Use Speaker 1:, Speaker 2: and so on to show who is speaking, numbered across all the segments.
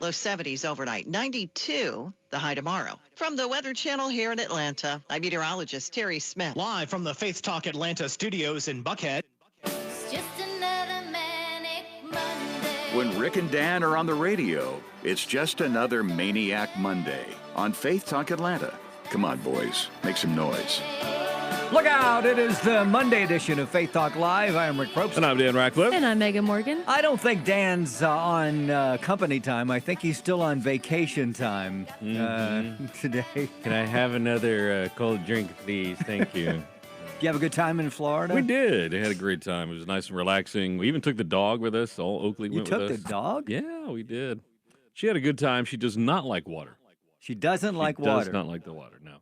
Speaker 1: Low 70s overnight, 92 the high tomorrow. From the Weather Channel here in Atlanta, I'm meteorologist Terry Smith.
Speaker 2: Live from the Faith Talk Atlanta studios in Buckhead.
Speaker 3: It's just another manic Monday.
Speaker 4: When Rick and Dan are on the radio, it's just another Maniac Monday on Faith Talk Atlanta. Come on, boys, make some noise.
Speaker 5: Look out! It is the Monday edition of Faith Talk Live. I am Rick Probst.
Speaker 6: And I'm Dan Ratcliffe.
Speaker 7: And I'm Megan Morgan.
Speaker 5: I don't think Dan's on company time. I think he's still on vacation time today.
Speaker 6: Can I have another cold drink, please? Thank you.
Speaker 5: Did you have a good time in Florida?
Speaker 6: We did. I had a great time. It was nice and relaxing. We even took the dog with us. All Oakley went with us.
Speaker 5: You took the dog?
Speaker 6: Yeah, we did. She had a good time. She does not like water.
Speaker 5: She doesn't like water?
Speaker 6: She does not like the water, no.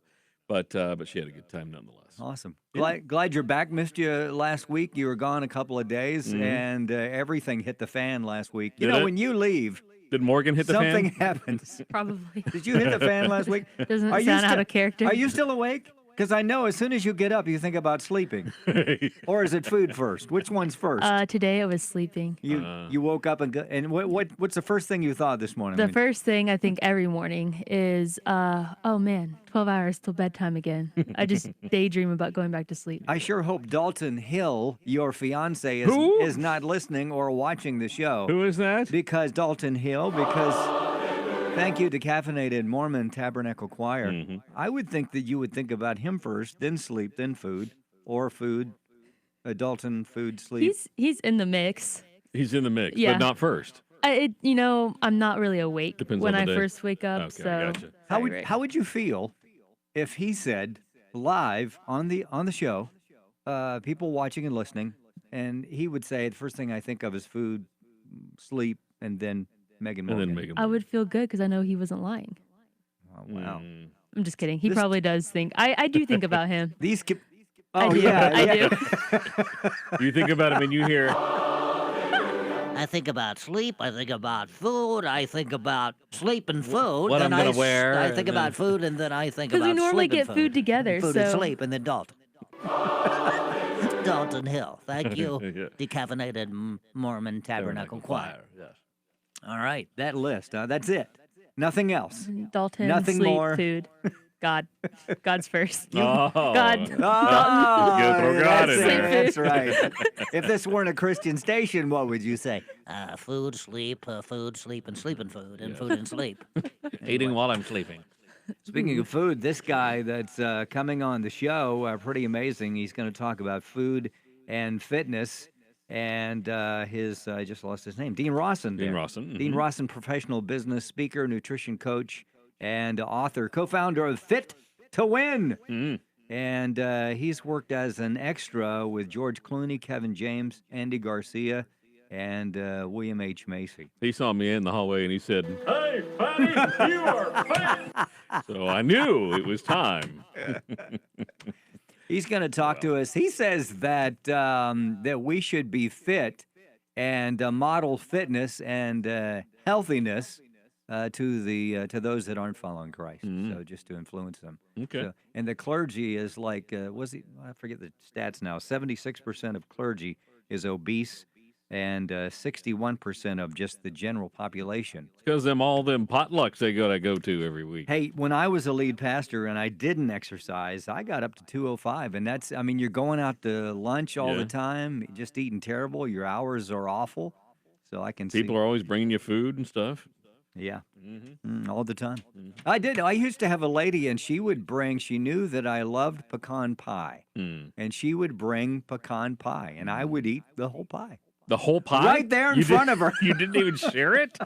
Speaker 6: But she had a good time nonetheless.
Speaker 5: Awesome. Glad you're back. Missed you last week. You were gone a couple of days, and everything hit the fan last week. You know, when you leave,
Speaker 6: did Morgan hit the fan?
Speaker 5: Something happens.
Speaker 7: Probably.
Speaker 5: Did you hit the fan last week?
Speaker 7: Doesn't sound out of character.
Speaker 5: Are you still awake? Because I know as soon as you get up, you think about sleeping. Or is it food first? Which one's first?
Speaker 7: Today I was sleeping.
Speaker 5: You woke up and what's the first thing you thought this morning?
Speaker 7: The first thing I think every morning is, oh man, 12 hours till bedtime again. I just daydream about going back to sleep.
Speaker 5: I sure hope Dalton Hill, your fiance, is not listening or watching the show.
Speaker 6: Who is that?
Speaker 5: Because Dalton Hill, thank you to Caffeinated Mormon Tabernacle Choir. Mm-hmm. I would think that you would think about him first, then sleep, then food, or food, Dalton, food, sleep.
Speaker 7: He's in the mix.
Speaker 6: He's in the mix,
Speaker 7: yeah.
Speaker 6: But not first.
Speaker 7: I'm not really awake when I first wake up.
Speaker 6: Okay,
Speaker 7: so
Speaker 6: gotcha.
Speaker 5: How would you feel if he said live on the show, people watching and listening, and he would say the first thing I think of is food, sleep, and then Megan Morgan.
Speaker 7: I would feel good because I know he wasn't lying.
Speaker 5: Oh, wow.
Speaker 7: I'm just kidding. He probably does think. I do think about him.
Speaker 5: I do.
Speaker 6: You think about him and you hear.
Speaker 8: I think about sleep. I think about food. I think about sleep and food.
Speaker 6: What I'm going to wear.
Speaker 8: I think about food, and then I think about sleep.
Speaker 7: Because we normally get food together.
Speaker 8: Food and sleep, and then Dalton. Dalton Hill. Thank you. Decaffeinated Mormon Tabernacle Choir.
Speaker 6: Yes.
Speaker 5: All right, that list. That's it. Nothing else.
Speaker 7: Dalton,
Speaker 5: nothing
Speaker 7: sleep,
Speaker 5: more.
Speaker 7: Food. God's first.
Speaker 6: God.
Speaker 7: Dalton.
Speaker 5: That's right. If this weren't a Christian station, what would you say?
Speaker 8: Food, sleep, and sleeping food, and food and sleep.
Speaker 6: Eating while I'm sleeping.
Speaker 5: Speaking of food, this guy that's coming on the show, pretty amazing. He's going to talk about food and fitness. And I just lost his name, Dean Rosson.
Speaker 6: Dean Rosson. Mm-hmm.
Speaker 5: Dean Rosson, professional business speaker, nutrition coach, and author, co-founder of Fit to Win.
Speaker 6: Mm-hmm.
Speaker 5: And he's worked as an extra with George Clooney, Kevin James, Andy Garcia, and William H. Macy.
Speaker 6: He saw me in the hallway and he said, "Hey, fatty, you are fat." So I knew it was time.
Speaker 5: He's going to talk to us. He says that that we should be fit and model fitness and healthiness to those that aren't following Christ.
Speaker 6: Mm-hmm.
Speaker 5: So just to influence them.
Speaker 6: Okay.
Speaker 5: So, and the clergy is like, I forget the stats now. 76% of clergy is obese, and 61% of just the general population.
Speaker 6: It's because all them potlucks they gotta go to every week.
Speaker 5: Hey, when I was a lead pastor and I didn't exercise, I got up to 205, and you're going out to lunch all the time, just eating terrible. Your hours are awful, so I can see.
Speaker 6: People are always bringing you food and stuff.
Speaker 5: Yeah,
Speaker 6: mm-hmm.
Speaker 5: All the time. Mm-hmm. I used to have a lady, and she knew that I loved pecan pie, and she would bring pecan pie, and I would eat the whole pie.
Speaker 6: The whole pie?
Speaker 5: Right there in front of her.
Speaker 6: You didn't even share it?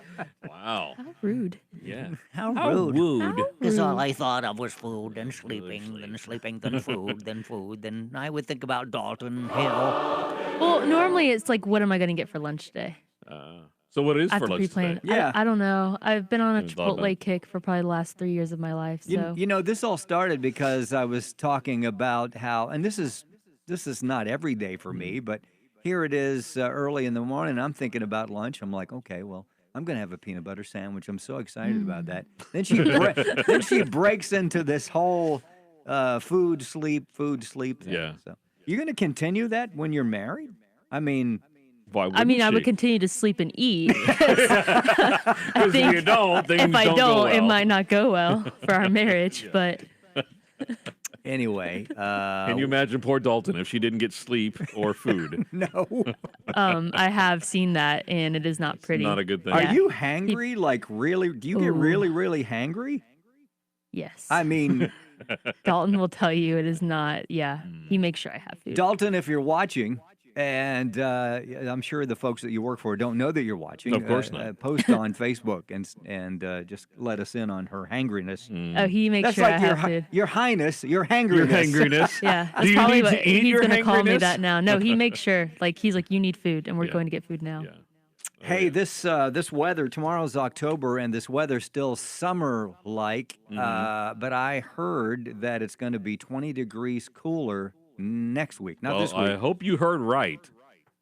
Speaker 6: Wow.
Speaker 7: How rude.
Speaker 6: Yeah.
Speaker 5: How rude.
Speaker 8: Because all I thought of was food, then sleeping, then sleeping, then food, then food. Then I would think about Dalton Hill.
Speaker 7: Well, normally it's like, what am I going to get for lunch today?
Speaker 6: So what is
Speaker 7: I
Speaker 6: for
Speaker 7: have to
Speaker 6: lunch
Speaker 7: pre-plan.
Speaker 6: today?
Speaker 7: Yeah. I don't know. I've been on a Chipotle kick for probably the last 3 years of my life. So
Speaker 5: this all started because I was talking about how, and this is not every day for me, but here it is early in the morning. I'm thinking about lunch. I'm like, okay, well, I'm going to have a peanut butter sandwich. I'm so excited about that. Then she breaks into this whole food, sleep thing.
Speaker 6: Yeah.
Speaker 5: So you're going to continue that when you're married? I mean,
Speaker 6: Why
Speaker 7: I
Speaker 6: wouldn't
Speaker 7: mean, I would
Speaker 6: she?
Speaker 7: continue to sleep and eat. 'Cause I
Speaker 6: Because if you
Speaker 7: think
Speaker 6: don't, things
Speaker 7: if I
Speaker 6: don't go
Speaker 7: don't, it
Speaker 6: well.
Speaker 7: might not go well for our marriage. But
Speaker 5: Anyway,
Speaker 6: Can you imagine poor Dalton if she didn't get sleep or food?
Speaker 5: no.
Speaker 7: I have seen that, and it is not pretty.
Speaker 6: Not a good thing.
Speaker 5: Are
Speaker 7: Yeah.
Speaker 5: you hangry? Like really? Do you get
Speaker 7: Ooh.
Speaker 5: really, really hangry?
Speaker 7: Yes.
Speaker 5: I mean,
Speaker 7: Dalton will tell you it is not. Yeah, he makes sure I have food.
Speaker 5: Dalton, if you're watching, and I'm sure the folks that you work for don't know that you're watching.
Speaker 6: Of course not.
Speaker 5: Post on Facebook and just let us in on her hangriness.
Speaker 7: Oh, he makes
Speaker 5: That's
Speaker 7: sure I
Speaker 5: like
Speaker 7: have food.
Speaker 5: your highness, your hangriness.
Speaker 6: Your hangriness.
Speaker 7: Yeah,
Speaker 6: Do
Speaker 7: that's
Speaker 6: you
Speaker 7: probably
Speaker 6: need
Speaker 7: what
Speaker 6: to eat
Speaker 7: he's
Speaker 6: your
Speaker 7: gonna call me
Speaker 6: hangriness?
Speaker 7: that now. No, he makes sure. Like he's like, you need food, and we're
Speaker 6: Yeah.
Speaker 7: going to get food now.
Speaker 6: Yeah.
Speaker 5: Hey, this weather, tomorrow's October, and this weather's still summer-like, but I heard that it's going to be 20 degrees cooler next week, not
Speaker 6: Well,
Speaker 5: this week.
Speaker 6: I hope you heard right.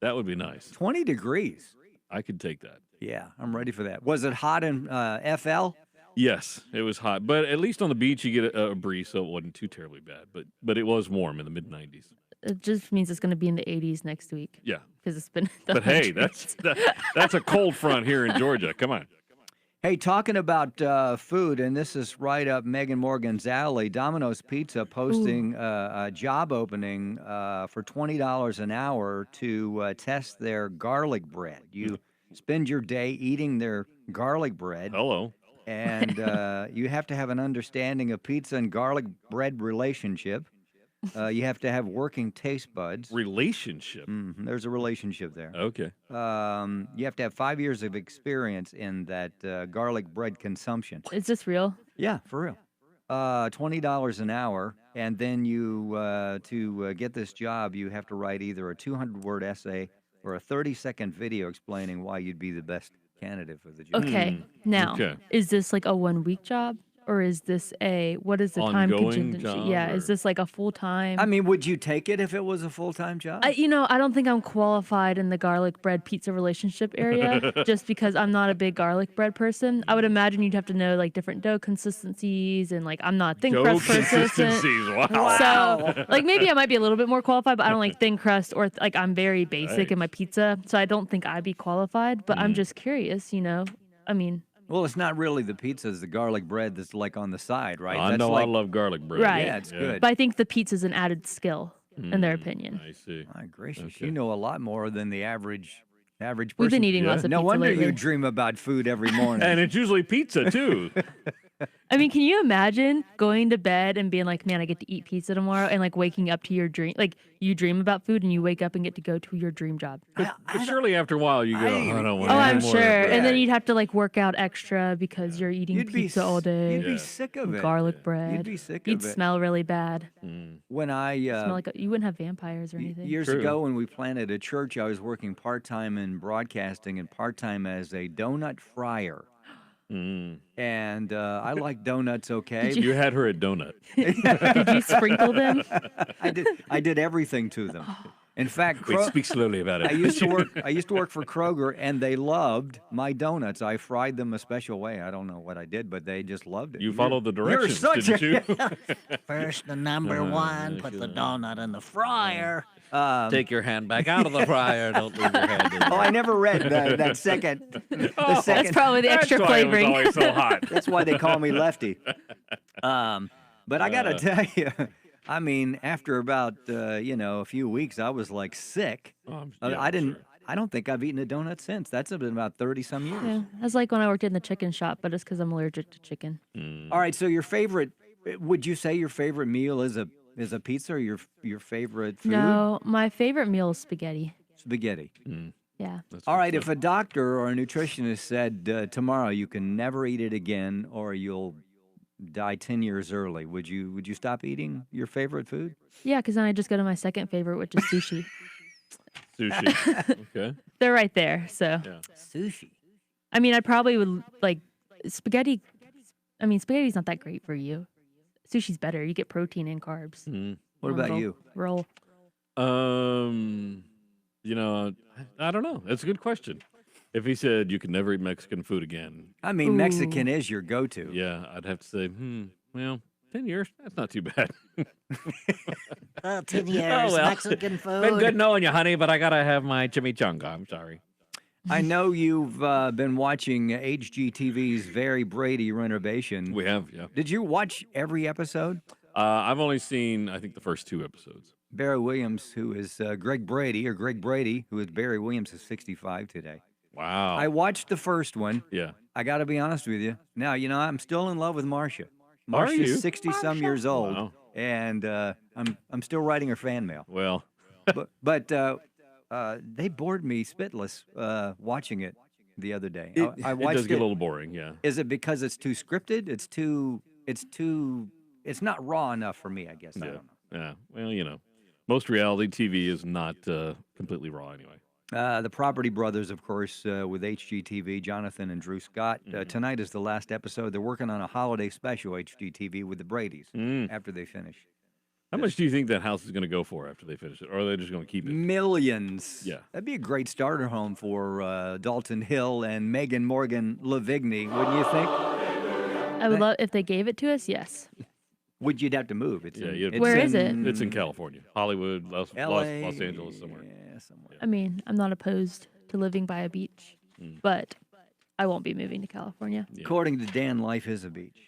Speaker 6: That would be nice.
Speaker 5: 20 degrees.
Speaker 6: I could take that.
Speaker 5: Yeah, I'm ready for that. Was it hot in FL?
Speaker 6: Yes, it was hot, but at least on the beach you get a breeze, so it wasn't too terribly bad. But it was warm in the mid 90s.
Speaker 7: It just means it's going to be in the 80s next week
Speaker 6: Yeah,
Speaker 7: because it's been. The
Speaker 6: but hey,
Speaker 7: hundreds.
Speaker 6: that's a cold front here in Georgia. Come on.
Speaker 5: Hey, talking about food, and this is right up Megan Morgan's alley. Domino's Pizza posting a job opening for $20 an hour to test their garlic bread. You spend your day eating their garlic bread,
Speaker 6: Hello.
Speaker 5: and you have to have an understanding of pizza and garlic bread relationship. You have to have working taste buds.
Speaker 6: Relationship.
Speaker 5: There's a relationship there.
Speaker 6: Okay.
Speaker 5: You have to have 5 years of experience in that garlic bread consumption.
Speaker 7: Is this real?
Speaker 5: Yeah, for real. $20 an hour, and then you to get this job, you have to write either a 200-word essay or a 30-second video explaining why you'd be the best candidate for the job.
Speaker 7: Okay. Now,
Speaker 6: Okay.
Speaker 7: is this like a 1 week job? Or is this what is the time
Speaker 6: Ongoing
Speaker 7: contingency?
Speaker 6: job,
Speaker 7: Yeah,
Speaker 6: or-
Speaker 7: is this like a full time?
Speaker 5: I mean, would you take it if it was a full-time job?
Speaker 7: I don't think I'm qualified in the garlic bread pizza relationship area just because I'm not a big garlic bread person. I would imagine you'd have to know like different dough consistencies and like I'm not a thin
Speaker 6: Dough
Speaker 7: crust person.
Speaker 6: consistencies. Wow.
Speaker 7: So like maybe I might be a little bit more qualified, but I don't like thin crust or like I'm very basic in my pizza. So I don't think I'd be qualified, but I'm just curious, I mean,
Speaker 5: Well, it's not really the pizza; it's the garlic bread that's like on the side, right?
Speaker 6: I
Speaker 5: That's
Speaker 6: know
Speaker 5: like,
Speaker 6: I love garlic bread.
Speaker 7: Right.
Speaker 5: Yeah, it's good.
Speaker 7: but I think the pizza's an added skill in their opinion.
Speaker 6: I see.
Speaker 5: My gracious,
Speaker 6: Okay.
Speaker 5: you know a lot more than the average person.
Speaker 7: We've been eating lots of
Speaker 5: No
Speaker 7: pizza
Speaker 5: wonder
Speaker 7: lately.
Speaker 5: you dream about food every morning.
Speaker 6: And it's usually pizza too.
Speaker 7: I mean, can you imagine going to bed and being like, man, I get to eat pizza tomorrow and like waking up to your dream? Like you dream about food and you wake up and get to go to your dream job.
Speaker 6: But surely after a while you go, I don't want
Speaker 7: Oh,
Speaker 6: to
Speaker 7: I'm
Speaker 6: more
Speaker 7: sure.
Speaker 6: of that.
Speaker 7: And then you'd have to like work out extra because you're eating
Speaker 5: You'd be
Speaker 7: pizza all day.
Speaker 5: You'd be
Speaker 6: Yeah.
Speaker 5: sick of it.
Speaker 7: Garlic bread.
Speaker 5: You'd be sick
Speaker 7: You'd
Speaker 5: of it.
Speaker 7: smell really bad.
Speaker 5: When I
Speaker 7: Smell like you wouldn't have vampires or anything.
Speaker 5: years
Speaker 6: True.
Speaker 5: ago when we planted a church, I was working part-time in broadcasting and part-time as a donut fryer. And I like donuts okay.
Speaker 6: You had her a donut.
Speaker 7: Did you sprinkle them?
Speaker 5: I did everything to them. In fact,
Speaker 6: Wait, speak slowly about it.
Speaker 5: I used to work for Kroger, and they loved my donuts. I fried them a special way. I don't know what I did, but they just loved it.
Speaker 6: You followed the
Speaker 5: You're
Speaker 6: directions,
Speaker 5: such
Speaker 6: didn't you?
Speaker 8: First, the number one, put the donut in the fryer.
Speaker 2: Take your hand back out of the fryer. Don't leave your hand in
Speaker 5: Oh, I never read that second. The
Speaker 6: Oh,
Speaker 5: second.
Speaker 7: That's probably the extra
Speaker 6: That's why it was
Speaker 7: flavoring.
Speaker 6: always so hot.
Speaker 5: That's why they call me Lefty. But I gotta tell you, I mean, after about a few weeks, I was like sick. I didn't.
Speaker 6: Sure.
Speaker 5: I don't think I've eaten a donut since. That's been about 30 some years.
Speaker 7: Yeah, that's like when I worked in the chicken shop, but it's because I'm allergic to chicken.
Speaker 5: All right. So your favorite? Would you say your favorite meal is a pizza or your favorite food?
Speaker 7: No, my favorite meal is spaghetti.
Speaker 5: Spaghetti.
Speaker 7: Yeah.
Speaker 5: All right. If a doctor or a nutritionist said tomorrow you can never eat it again or you'll die 10 years early, would you stop eating your favorite food?
Speaker 7: Yeah, because then I just go to my second favorite, which is sushi.
Speaker 6: Sushi. Okay.
Speaker 7: They're right there. So,
Speaker 6: Yeah.
Speaker 5: Sushi.
Speaker 7: I mean, I probably would like spaghetti. I mean, spaghetti's not that great for you. Sushi's better. You get protein and carbs.
Speaker 5: What about
Speaker 7: Roll-
Speaker 5: you?
Speaker 7: Roll.
Speaker 6: I don't know. That's a good question. If he said you can never eat Mexican food again,
Speaker 5: I mean, Mexican is your go-to.
Speaker 6: yeah, I'd have to say, well, 10 years? That's not too bad.
Speaker 8: 10 years,
Speaker 2: Oh, well.
Speaker 8: Mexican food.
Speaker 2: Been good knowing you, honey, but I gotta have my chimichanga. I'm sorry.
Speaker 5: I know you've been watching HGTV's Very Brady renovation.
Speaker 6: We have, yeah.
Speaker 5: Did you watch every episode?
Speaker 6: I've only seen, I think, the first 2 episodes.
Speaker 5: Barry Williams, who is Greg Brady, who is Barry Williams, is 65 today.
Speaker 6: Wow.
Speaker 5: I watched the first one.
Speaker 6: Yeah.
Speaker 5: I got to be honest with you. Now, I'm still in love with Marcia.
Speaker 6: Are you?
Speaker 5: Marcia's 60-some years old,
Speaker 6: Wow.
Speaker 5: and I'm still writing her fan mail.
Speaker 6: Well,
Speaker 5: But they bored me spitless watching it the other day. I
Speaker 6: it
Speaker 5: watched
Speaker 6: does get a little boring, yeah.
Speaker 5: Is it because it's too scripted? It's not raw enough for me, I guess. I
Speaker 6: Yeah.
Speaker 5: don't know.
Speaker 6: Yeah. Well, most reality TV is not completely raw anyway.
Speaker 5: The Property Brothers, of course, with HGTV, Jonathan and Drew Scott. Tonight is the last episode. They're working on a holiday special, HGTV, with the Bradys after they finish.
Speaker 6: How much do you think that house is going to go for after they finish it? Or are they just going to keep it?
Speaker 5: Millions.
Speaker 6: Yeah.
Speaker 5: That'd be a great starter home for Dalton Hill and Megan Morgan Lavigny, wouldn't you think?
Speaker 7: I would love if they gave it to us. Yes.
Speaker 5: Would you'd have to move? It's
Speaker 6: Yeah,
Speaker 5: in,
Speaker 6: you'd-
Speaker 5: it's
Speaker 7: Where is it?
Speaker 6: It's in California. Hollywood, Los
Speaker 5: LA,
Speaker 6: Angeles, somewhere.
Speaker 5: Yeah, somewhere.
Speaker 7: I mean, I'm not opposed to living by a beach, but I won't be moving to California.
Speaker 6: Yeah.
Speaker 5: According to Dan, life is a beach.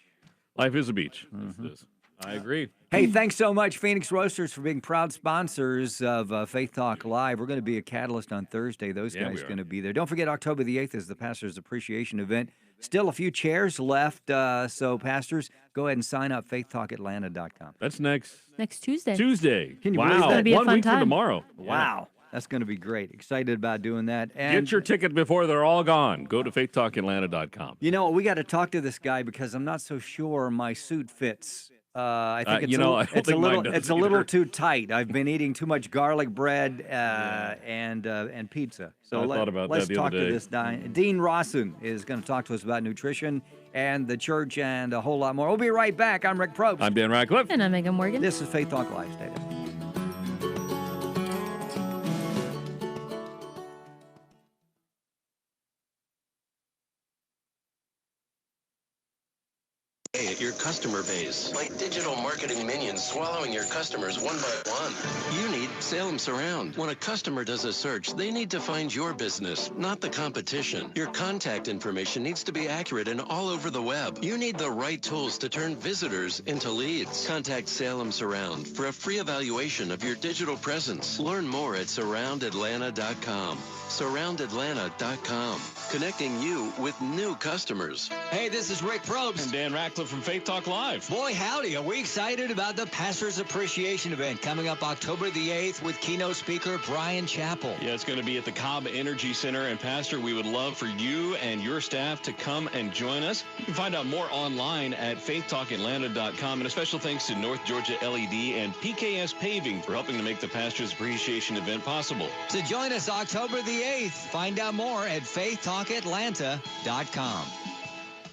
Speaker 6: Life is a beach. It is. I agree.
Speaker 5: Hey, thanks so much, Phoenix Roasters, for being proud sponsors of Faith Talk Live. We're going to be a Catalyst on Thursday. Those
Speaker 6: Yeah, we
Speaker 5: guys
Speaker 6: are.
Speaker 5: going to be there. Don't forget, October the 8th is the Pastors Appreciation Event. Still a few chairs left, so pastors, go ahead and sign up, faithtalkatlanta.com.
Speaker 6: That's next
Speaker 7: Next Tuesday.
Speaker 6: Tuesday.
Speaker 5: Can you
Speaker 6: wow.
Speaker 5: believe that? It's
Speaker 7: gonna be a
Speaker 6: 1
Speaker 7: fun
Speaker 6: week from
Speaker 7: time.
Speaker 6: tomorrow.
Speaker 5: Wow. That's going to be great. Excited about doing that.
Speaker 6: Yeah.
Speaker 5: And
Speaker 6: Get your ticket before they're all gone. Go to faithtalkatlanta.com.
Speaker 5: you know, we got to talk to this guy because I'm not so sure my suit fits. I think it's
Speaker 6: I don't
Speaker 5: it's a
Speaker 6: think mine
Speaker 5: little
Speaker 6: does
Speaker 5: it's a little
Speaker 6: either.
Speaker 5: too tight. I've been eating too much garlic bread and pizza. So
Speaker 6: I thought about that
Speaker 5: let's
Speaker 6: the
Speaker 5: talk
Speaker 6: other
Speaker 5: to
Speaker 6: day.
Speaker 5: this Dean Rosson is going to talk to us about nutrition and the church and a whole lot more. We'll be right back. I'm Rick Probst.
Speaker 6: I'm Dan Radcliffe.
Speaker 7: And I'm Megan Morgan.
Speaker 5: This is Faith Talk Live. Stay there.
Speaker 9: At your customer base, like digital marketing minions swallowing your customers one by one. You need Salem Surround. When a customer does a search, they need to find your business, not the competition. Your contact information needs to be accurate and all over the web. You need the right tools to turn visitors into leads. Contact Salem Surround for a free evaluation of your digital presence. Learn more at surroundatlanta.com. Surroundatlanta.com. Connecting you with new customers.
Speaker 10: Hey, this is Rick Probst.
Speaker 6: And Dan Radcliffe from Faith Talk Live.
Speaker 10: Boy, howdy, are we excited about the Pastors Appreciation Event coming up October the 8th with keynote speaker Brian Chappell.
Speaker 11: Yeah, it's going to be at the Cobb Energy Center. And Pastor, we would love for you and your staff to come and join us. You can find out more online at faithtalkatlanta.com. And a special thanks to North Georgia LED and PKS Paving for helping to make the Pastors Appreciation Event possible.
Speaker 10: So join us October the 8th. Find out more at faithtalkatlanta.com.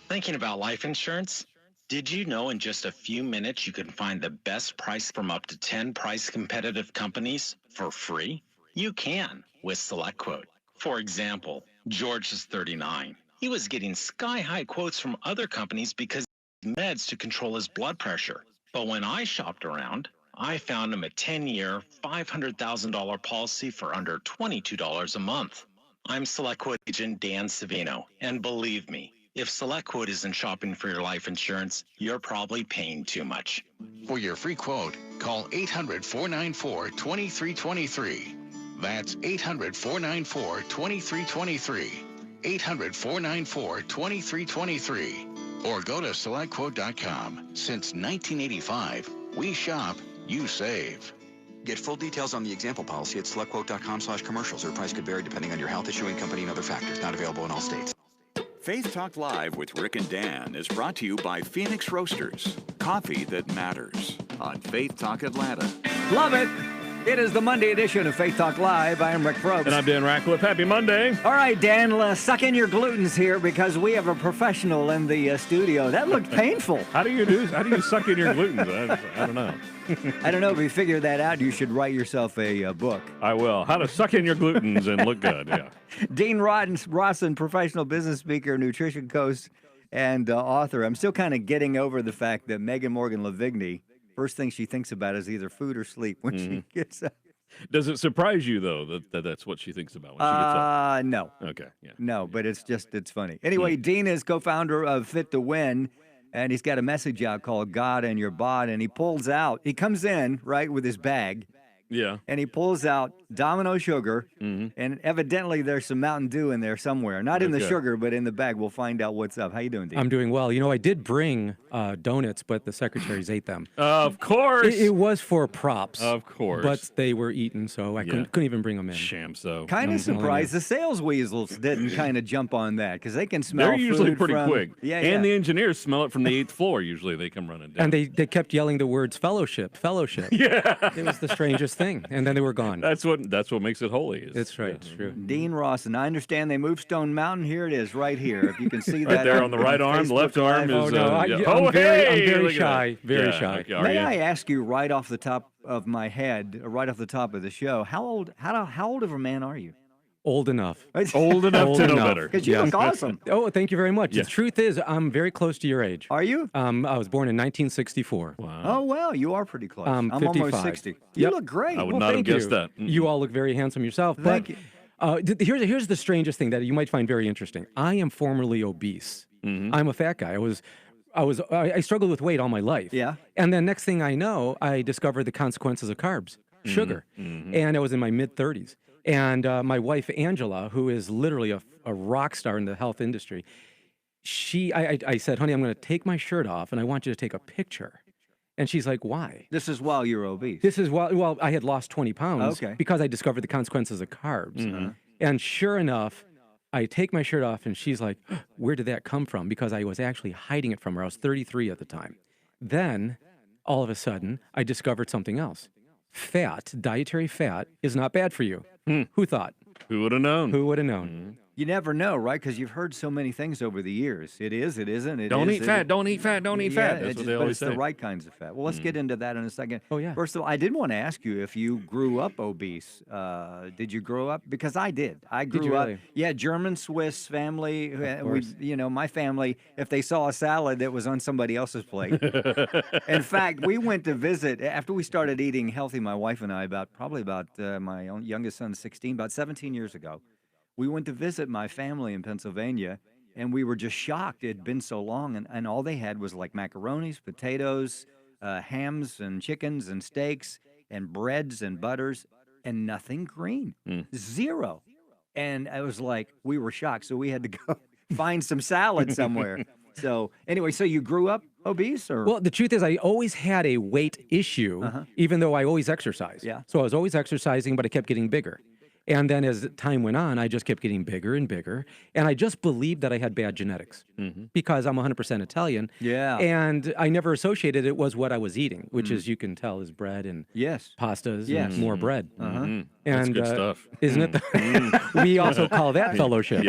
Speaker 12: Thinking about life insurance? Did you know in just a few minutes you can find the best price from up to 10 price competitive companies for free? You can with SelectQuote. For example, George is 39. He was getting sky-high quotes from other companies because he needed meds to control his blood pressure. But when I shopped around, I found him a 10-year, $500,000 policy for under $22 a month. I'm SelectQuote agent Dan Savino, and believe me, if SelectQuote isn't shopping for your life insurance, you're probably paying too much.
Speaker 4: For your free quote, call 800-494-2323. That's 800-494-2323. 800-494-2323. Or go to SelectQuote.com. Since 1985, we shop, you save.
Speaker 13: Get full details on the example policy at selectquote.com/commercials. Or price could vary depending on your health, issuing company, and other factors. Not available in all states.
Speaker 4: Faith Talk Live with Rick and Dan is brought to you by Phoenix Roasters. Coffee that matters. On Faith Talk Atlanta.
Speaker 5: Love it. It is the Monday edition of Faith Talk Live. I am Rick Probst.
Speaker 6: And I'm Dan Radcliffe. Happy Monday.
Speaker 5: All right, Dan, suck in your glutens here because we have a professional in the studio. That looked painful.
Speaker 6: How do you suck in your glutens? I don't know.
Speaker 5: I don't know. If you figure that out, you should write yourself a book.
Speaker 6: I will. How to suck in your glutens and look good. Yeah.
Speaker 5: Dean Rosson, professional business speaker, nutrition coach, and author. I'm still kind of getting over the fact that Megan Morgan Lavigny, first thing she thinks about is either food or sleep when she gets up.
Speaker 6: Does it surprise you though that that's what she thinks about when she gets up?
Speaker 5: No.
Speaker 6: Okay, yeah.
Speaker 5: No, but it's funny. Anyway, Dean is co-founder of Fit to Win, and he's got a message out called God and Your Bod, and he comes in, right, with his bag,
Speaker 6: Yeah.
Speaker 5: and he pulls out Domino sugar, and evidently there's some Mountain Dew in there somewhere. Not in the
Speaker 6: Okay.
Speaker 5: sugar, but in the bag. We'll find out what's up. How you doing, Dean?
Speaker 14: I'm doing well. You know, I did bring donuts, but the secretaries ate them.
Speaker 6: Of course.
Speaker 14: It was for props.
Speaker 6: Of course.
Speaker 14: But they were eaten, so I couldn't even bring them in.
Speaker 6: Shamso.
Speaker 5: Kind of surprised the sales weasels didn't kind of jump on that because they can smell
Speaker 6: They're usually
Speaker 5: food
Speaker 6: pretty
Speaker 5: from-
Speaker 6: quick.
Speaker 5: Yeah,
Speaker 6: and
Speaker 5: yeah.
Speaker 6: the engineers smell it from the 8th floor. Usually they come running down.
Speaker 14: And they kept yelling the words fellowship.
Speaker 6: Yeah.
Speaker 14: It was the strangest thing. And then they were gone.
Speaker 6: That's what makes it holy.
Speaker 14: That's right. It's true.
Speaker 5: Dean Rosson. I understand they moved Stone Mountain. Here it is, right here. If you can see
Speaker 6: Right
Speaker 5: that
Speaker 6: there on the right arm, the left arm
Speaker 5: Live.
Speaker 6: is.
Speaker 14: no, I'm
Speaker 6: hey,
Speaker 14: very
Speaker 6: look at
Speaker 14: shy.
Speaker 6: that.
Speaker 14: Very
Speaker 6: Yeah,
Speaker 14: shy.
Speaker 6: okay, are
Speaker 5: May
Speaker 6: you?
Speaker 5: I ask you right off the top of my head, right off the top of the show, how old of a man are you?
Speaker 14: Old enough.
Speaker 6: Old enough
Speaker 14: Old
Speaker 6: to know
Speaker 14: enough.
Speaker 6: better.
Speaker 5: Because you look awesome.
Speaker 14: Oh, thank you very much.
Speaker 6: Yeah.
Speaker 14: The truth is, I'm very close to your age.
Speaker 5: Are you?
Speaker 14: I was born in 1964.
Speaker 6: Wow.
Speaker 5: Oh, well, you are pretty close. I'm
Speaker 14: 55.
Speaker 5: almost 60. You
Speaker 14: Yep.
Speaker 5: look great.
Speaker 6: I would
Speaker 14: Well,
Speaker 6: not have
Speaker 14: thank
Speaker 6: guessed
Speaker 14: you.
Speaker 6: that.
Speaker 14: You all look very handsome yourself.
Speaker 5: Thank you.
Speaker 14: Here's the strangest thing that you might find very interesting. I am formerly obese. I'm a fat guy. I struggled with weight all my life.
Speaker 5: Yeah.
Speaker 14: And then next thing I know, I discovered the consequences of carbs, sugar. And I was in my mid 30s. And my wife, Angela, who is literally a rock star in the health industry, I said, honey, I'm going to take my shirt off and I want you to take a picture. And she's like, why?
Speaker 5: This is while you're obese.
Speaker 14: This is well, I had lost 20 pounds
Speaker 5: Okay.
Speaker 14: because I discovered the consequences of carbs. And sure enough, I take my shirt off and she's like, where did that come from? Because I was actually hiding it from her. I was 33 at the time. Then all of a sudden, I discovered something else. Dietary fat is not bad for you. Who thought?
Speaker 6: Who would have known?
Speaker 14: Who would have known?
Speaker 5: You never know, right? Because you've heard so many things over the years. It is, it isn't. It
Speaker 6: Don't
Speaker 5: is,
Speaker 6: eat
Speaker 5: it
Speaker 6: fat.
Speaker 5: isn't.
Speaker 6: Don't eat fat. Don't eat
Speaker 5: Yeah,
Speaker 6: fat. That's what they
Speaker 5: but
Speaker 6: always
Speaker 5: it's
Speaker 6: say.
Speaker 5: the right kinds of fat. Well, let's get into that in a second.
Speaker 14: Oh, yeah.
Speaker 5: First of all, I did want to ask you if you grew up obese. Did you grow up? Because I did. I grew
Speaker 14: you
Speaker 5: up.
Speaker 14: really?
Speaker 5: Yeah, German Swiss family.
Speaker 14: course.
Speaker 5: My family. If they saw a salad that was on somebody else's plate. In fact, we went to visit after we started eating healthy. My wife and I, probably about my own youngest son, 16, about 17 years ago. We went to visit my family in Pennsylvania, and we were just shocked. It had been so long, and all they had was like macaronis, potatoes, hams and chickens and steaks and breads and butters, and nothing green. Zero. And I was like, we were shocked, so we had to go find some salad somewhere. So anyway, so you grew up obese, or?
Speaker 14: Well, the truth is, I always had a weight issue, even though I always exercised.
Speaker 5: Yeah.
Speaker 14: So I was always exercising, but I kept getting bigger. And then as time went on, I just kept getting bigger and bigger. And I just believed that I had bad genetics because I'm 100% Italian.
Speaker 5: Yeah.
Speaker 14: And I never associated it was what I was eating, which is, you can tell, is bread and
Speaker 5: Yes.
Speaker 14: pastas
Speaker 5: Yes.
Speaker 14: and more bread.
Speaker 6: That's
Speaker 14: And
Speaker 6: good stuff.
Speaker 14: Isn't it? We also call that fellowship.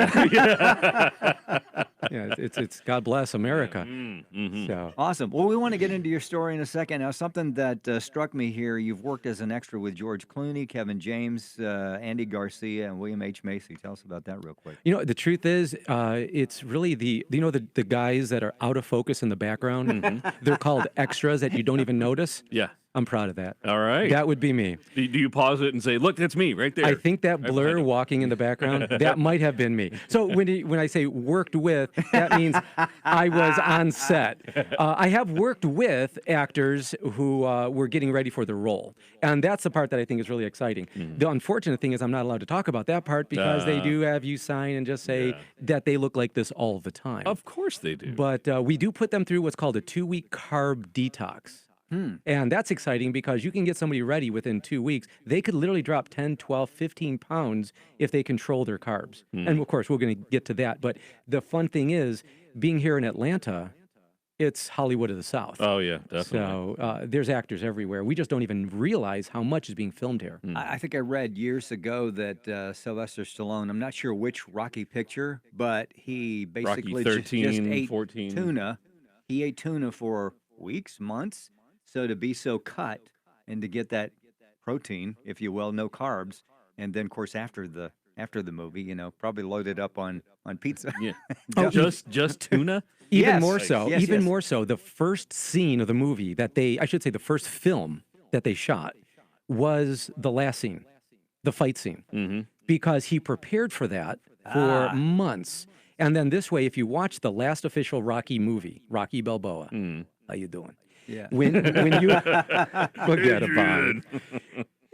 Speaker 14: Yeah, it's God bless America. So
Speaker 5: Awesome. Well, we want to get into your story in a second. Now, something that struck me here, you've worked as an extra with George Clooney, Kevin James, Andy Garcia, and William H. Macy. Tell us about that real quick.
Speaker 14: You know, the truth is, it's really the guys that are out of focus in the background. They're called extras that you don't even notice.
Speaker 6: Yeah.
Speaker 14: I'm proud of that.
Speaker 6: All right.
Speaker 14: That would be me.
Speaker 6: Do you pause it and say, look, that's me right there?
Speaker 14: I think that blur walking in the background, that might have been me. So when I say worked with, that means I was on set. I have worked with actors who were getting ready for the role. And that's the part that I think is really exciting. The unfortunate thing is I'm not allowed to talk about that part because they do have you sign and just say that they look like this all the time.
Speaker 6: Of course they do.
Speaker 14: But we do put them through what's called a 2-week carb detox. And that's exciting because you can get somebody ready within 2 weeks. They could literally drop 10, 12, 15 pounds if they control their carbs. And of course, we're going to get to that. But the fun thing is, being here in Atlanta, it's Hollywood of the South.
Speaker 6: Oh, yeah, definitely.
Speaker 14: So there's actors everywhere. We just don't even realize how much is being filmed here.
Speaker 5: I think I read years ago that Sylvester Stallone, I'm not sure which Rocky picture, but he basically
Speaker 6: Rocky
Speaker 5: just
Speaker 6: 13,
Speaker 5: ate
Speaker 6: 14.
Speaker 5: tuna. He ate tuna for weeks, months. So to be so cut and to get that protein, if you will, no carbs, and then, of course, after the after the movie. You know, probably loaded up on pizza.
Speaker 6: Yeah.
Speaker 14: Oh,
Speaker 6: just tuna?
Speaker 14: Even
Speaker 5: Yes.
Speaker 14: more so.
Speaker 5: Yes,
Speaker 14: even
Speaker 5: yes.
Speaker 14: more so. The first scene of the movie I should say, the first film that they shot was the last scene, the fight scene, because he prepared for that for months. And then this way, if you watch the last official Rocky movie, Rocky Balboa, how you doing?
Speaker 5: Yeah.
Speaker 14: When you forget about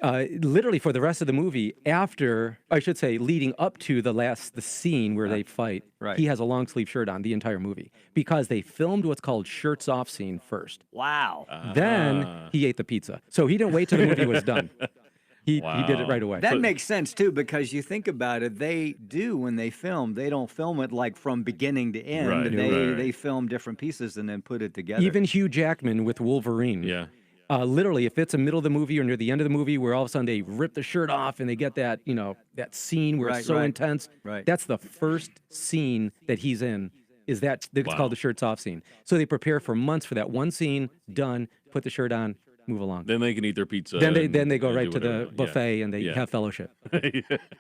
Speaker 14: it. Literally for the rest of the movie, after, I should say, leading up to the scene where they fight,
Speaker 5: right.
Speaker 14: he has a long sleeve shirt on the entire movie because they filmed what's called shirts off scene first.
Speaker 8: Wow.
Speaker 14: Then he ate the pizza. So he didn't wait till the movie was done. He did it right away.
Speaker 5: That makes sense too, because you think about it, they do when they film, they don't film it like from beginning to end.
Speaker 6: Right,
Speaker 5: They film different pieces and then put it together.
Speaker 14: Even Hugh Jackman with Wolverine.
Speaker 6: Yeah.
Speaker 14: Literally, if it's the middle of the movie or near the end of the movie where all of a sudden they rip the shirt off and they get that, that scene where it's so intense, that's the first scene that he's in, it's called the shirts off scene. So they prepare for months for that one scene, done, put the shirt on, move along.
Speaker 6: Then they can eat their pizza.
Speaker 14: Then they go right to
Speaker 6: whatever.
Speaker 14: the buffet and they have fellowship.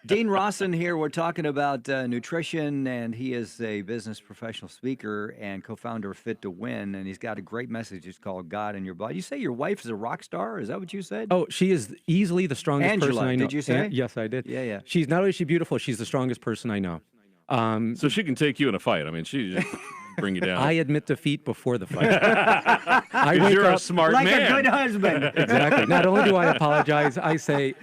Speaker 5: Dean Rosson here. We're talking about nutrition, and he is a business professional speaker and co-founder of Fit to Win, and he's got a great message. It's called God in Your Body. You say your wife is a rock star? Is that what you said?
Speaker 14: Oh, she is easily the strongest
Speaker 5: Angela,
Speaker 14: person I know.
Speaker 5: did you say?
Speaker 14: Yes, I did.
Speaker 5: Yeah.
Speaker 14: She's not only is she beautiful, she's the strongest person I know.
Speaker 6: So she can take you in a fight. I mean, she just bring you down.
Speaker 14: I admit defeat before the fight. I wake
Speaker 6: You're
Speaker 14: up
Speaker 6: a smart
Speaker 5: like
Speaker 6: man.
Speaker 5: a good husband.
Speaker 14: Exactly. Not only do I apologize, I say,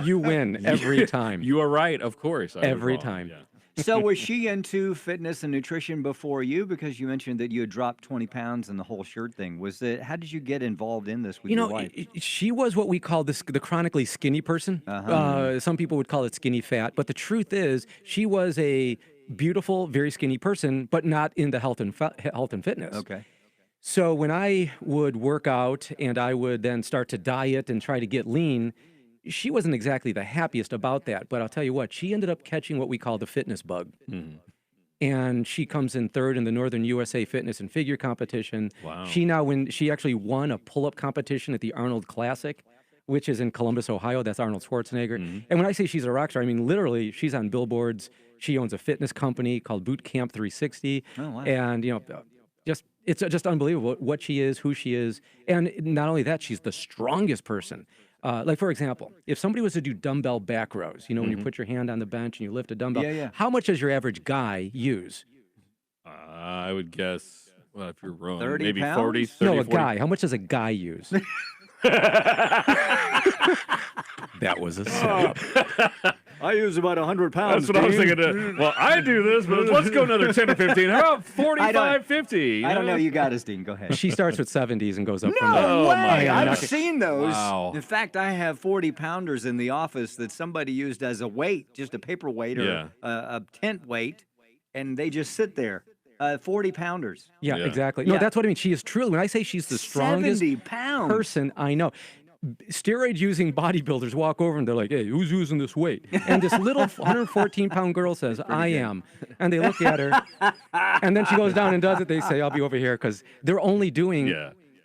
Speaker 14: you win every time.
Speaker 6: You are right, of course. I was
Speaker 14: Every
Speaker 6: wrong.
Speaker 14: time.
Speaker 6: Yeah.
Speaker 5: So was she into fitness and nutrition before you? Because you mentioned that you had dropped 20 pounds and the whole shirt thing. How did you get involved in this with your wife?
Speaker 14: She was what we call the chronically skinny person. Some people would call it skinny fat. But the truth is, she was a beautiful, very skinny person, but not into health and fitness.
Speaker 5: Okay.
Speaker 14: So when I would work out and I would then start to diet and try to get lean, she wasn't exactly the happiest about that. But I'll tell you what, she ended up catching what we call the fitness bug. And she comes in third in the Northern USA Fitness and Figure competition.
Speaker 6: Wow.
Speaker 14: She actually won a pull-up competition at the Arnold Classic, which is in Columbus, Ohio. That's Arnold Schwarzenegger. And when I say she's a rock star, I mean literally she's on billboards. She owns a fitness company called Boot Camp 360.
Speaker 5: Oh, wow.
Speaker 14: And, it's just unbelievable what she is, who she is. And not only that, she's the strongest person. Like, for example, if somebody was to do dumbbell back rows, when you put your hand on the bench and you lift a dumbbell, how much does your average guy use?
Speaker 6: I would guess, well, if you're wrong,
Speaker 5: 30
Speaker 6: maybe
Speaker 5: pounds?
Speaker 6: 40, 30,
Speaker 14: No, a
Speaker 6: 40.
Speaker 14: guy. How much does a guy use? That was a setup.
Speaker 5: I use about 100 pounds.
Speaker 6: That's what I was thinking. Well, I do this, but let's go another 10 or 15. How about 45, 50?
Speaker 5: I don't know. You got us, Dean. Go ahead.
Speaker 14: She starts with 70s and goes up from there.
Speaker 5: No way!
Speaker 14: God.
Speaker 5: I've seen those.
Speaker 6: Wow.
Speaker 5: In fact, I have 40 pounders in the office that somebody used as a weight, just a paper weight or a tent weight, and they just sit there. 40 pounders.
Speaker 14: Yeah, exactly. No, that's what I mean. She is truly, when I say she's the strongest
Speaker 5: 70 pounds.
Speaker 14: person I know. Steroid using bodybuilders walk over and they're like, hey, who's using this weight? And this little 114-pound girl says, I am. And they look at her. And then she goes down and does it. They say, I'll be over here, because they're only doing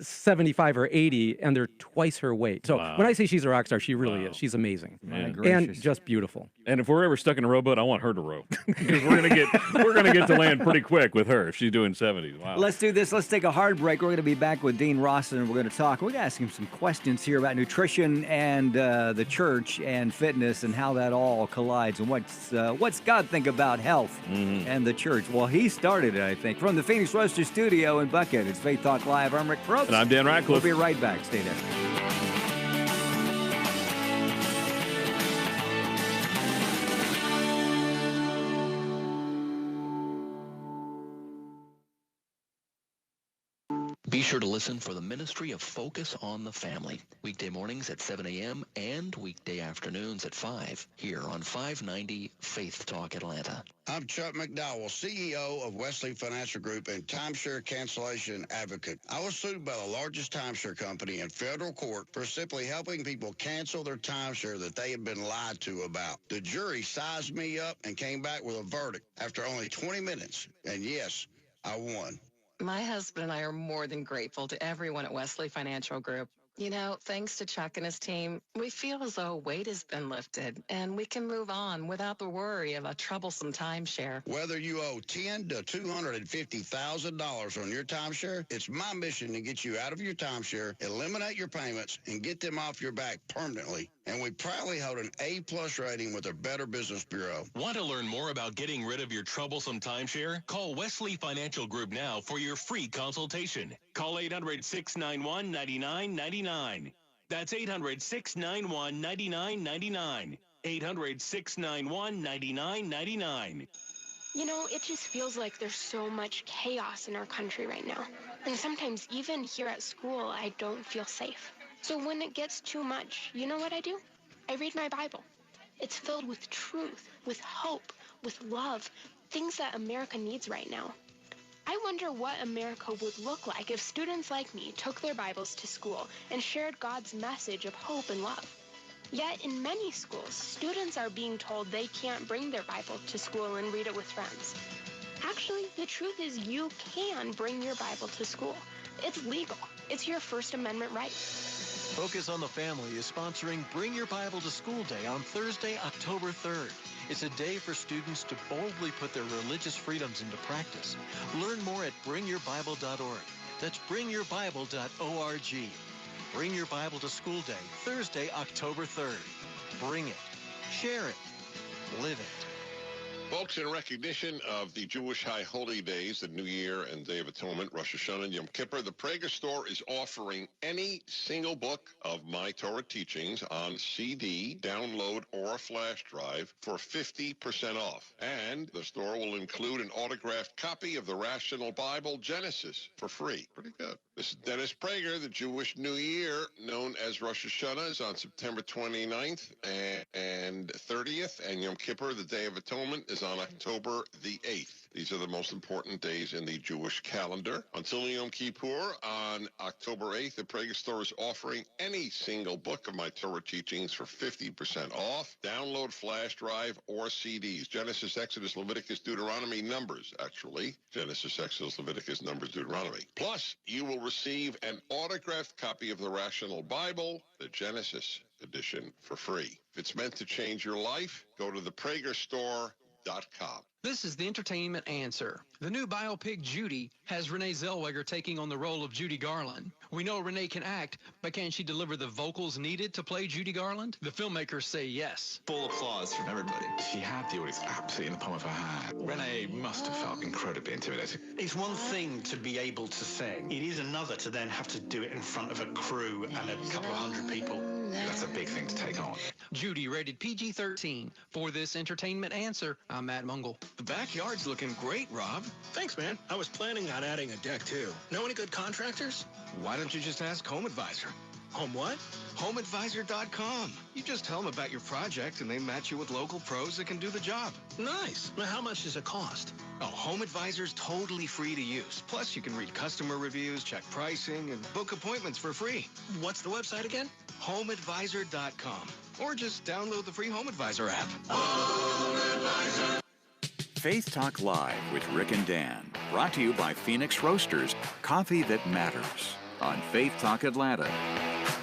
Speaker 14: 75 or 80 and they're twice her weight. So when I say she's a rock star, she really is. She's amazing. And just beautiful.
Speaker 6: And if we're ever stuck in a rowboat, I want her to row, because we're gonna get to land pretty quick with her if she's doing 70s. Wow.
Speaker 5: Let's do this. Let's take a hard break. We're going to be back with Dean Rosson, and we're going to talk. We're going to ask him some questions here about nutrition and the church and fitness and how that all collides, and what's God think about health and the church. Well, he started it, I think. From the Phoenix Roaster Studio in Buckhead, it's Faith Talk Live. I'm Rick Probst.
Speaker 6: And I'm Dan Ratcliffe.
Speaker 5: We'll be right back. Stay there.
Speaker 9: Be sure to listen for the Ministry of Focus on the Family, weekday mornings at 7 a.m. and weekday afternoons at 5, here on 590 Faith Talk Atlanta.
Speaker 15: I'm Chuck McDowell, CEO of Wesley Financial Group and timeshare cancellation advocate. I was sued by the largest timeshare company in federal court for simply helping people cancel their timeshare that they had been lied to about. The jury sized me up and came back with a verdict after only 20 minutes. And yes, I won.
Speaker 16: My husband and I are more than grateful to everyone at Wesley Financial Group. You know, thanks to Chuck and his team, we feel as though a weight has been lifted and we can move on without the worry of a troublesome timeshare.
Speaker 15: Whether you owe $10 to $250,000 on your timeshare, it's my mission to get you out of your timeshare, eliminate your payments, and get them off your back permanently. And we proudly hold an A-plus rating with the Better Business Bureau.
Speaker 17: Want to learn more about getting rid of your troublesome timeshare? Call Wesley Financial Group now for your free consultation. Call 800-691-9999. That's 800-691-9999. 800-691-9999.
Speaker 18: You know, it just feels like there's so much chaos in our country right now. And sometimes even here at school, I don't feel safe. So when it gets too much, you know what I do? I read my Bible. It's filled with truth, with hope, with love, things that America needs right now. I wonder what America would look like if students like me took their Bibles to school and shared God's message of hope and love. Yet in many schools, students are being told they can't bring their Bible to school and read it with friends. Actually, the truth is you can bring your Bible to school. It's legal. It's your First Amendment right.
Speaker 9: Focus on the Family is sponsoring Bring Your Bible to School Day on Thursday, October 3rd. It's a day for students to boldly put their religious freedoms into practice. Learn more at bringyourbible.org. That's bringyourbible.org. Bring Your Bible to School Day, Thursday, October 3rd. Bring it. Share it. Live it.
Speaker 19: Folks, in recognition of the Jewish High Holy Days, the New Year and Day of Atonement, Rosh Hashanah and Yom Kippur, the Prager Store is offering any single book of my Torah teachings on CD, download, or a flash drive for 50% off. And the store will include an autographed copy of the Rational Bible Genesis for free. Pretty good. This is Dennis Prager. The Jewish New Year, known as Rosh Hashanah, is on September 29th and 30th, and Yom Kippur, the Day of Atonement, is on October the 8th. These are the most important days in the Jewish calendar. Until Yom Kippur, on October 8th, the Prager Store is offering any single book of my Torah teachings for 50% off. Download, flash drive, or CDs. Genesis, Exodus, Leviticus, Deuteronomy, Numbers, actually. Genesis, Exodus, Leviticus, Numbers, Deuteronomy. Plus, you will receive an autographed copy of the Rational Bible, the Genesis edition, for free. If it's meant to change your life, go to thepragerstore.com.
Speaker 20: This is the entertainment answer. The new biopic Judy has Renee Zellweger taking on the role of Judy Garland. We know Renee can act, but can she deliver the vocals needed to play Judy Garland? The filmmakers say yes.
Speaker 21: Full applause from everybody. She had the audience absolutely in the palm of her hand. Renee must have felt incredibly intimidating.
Speaker 22: It's one thing to be able to sing. It is another to then have to do it in front of a crew and a couple of hundred people.
Speaker 21: That's a big thing to take on.
Speaker 20: Judy, rated PG-13. For this entertainment answer, I'm Matt Mungle.
Speaker 23: The backyard's looking great, Rob. Thanks, man. I was planning on adding a deck, too. Know any good contractors?
Speaker 21: Why don't you just ask Home Advisor?
Speaker 23: Home what?
Speaker 21: HomeAdvisor.com. You just tell them about your project and they match you with local pros that can do the job.
Speaker 23: Nice. Now, how much does it cost?
Speaker 21: Oh, Home Advisor's totally free to use. Plus, you can read customer reviews, check pricing, and book appointments for free.
Speaker 23: What's the website again?
Speaker 21: HomeAdvisor.com. Or just download the free Home Advisor app.
Speaker 4: Faith Talk Live with Rick and Dan. Brought to you by Phoenix Roasters, coffee that matters. On Faith Talk Atlanta.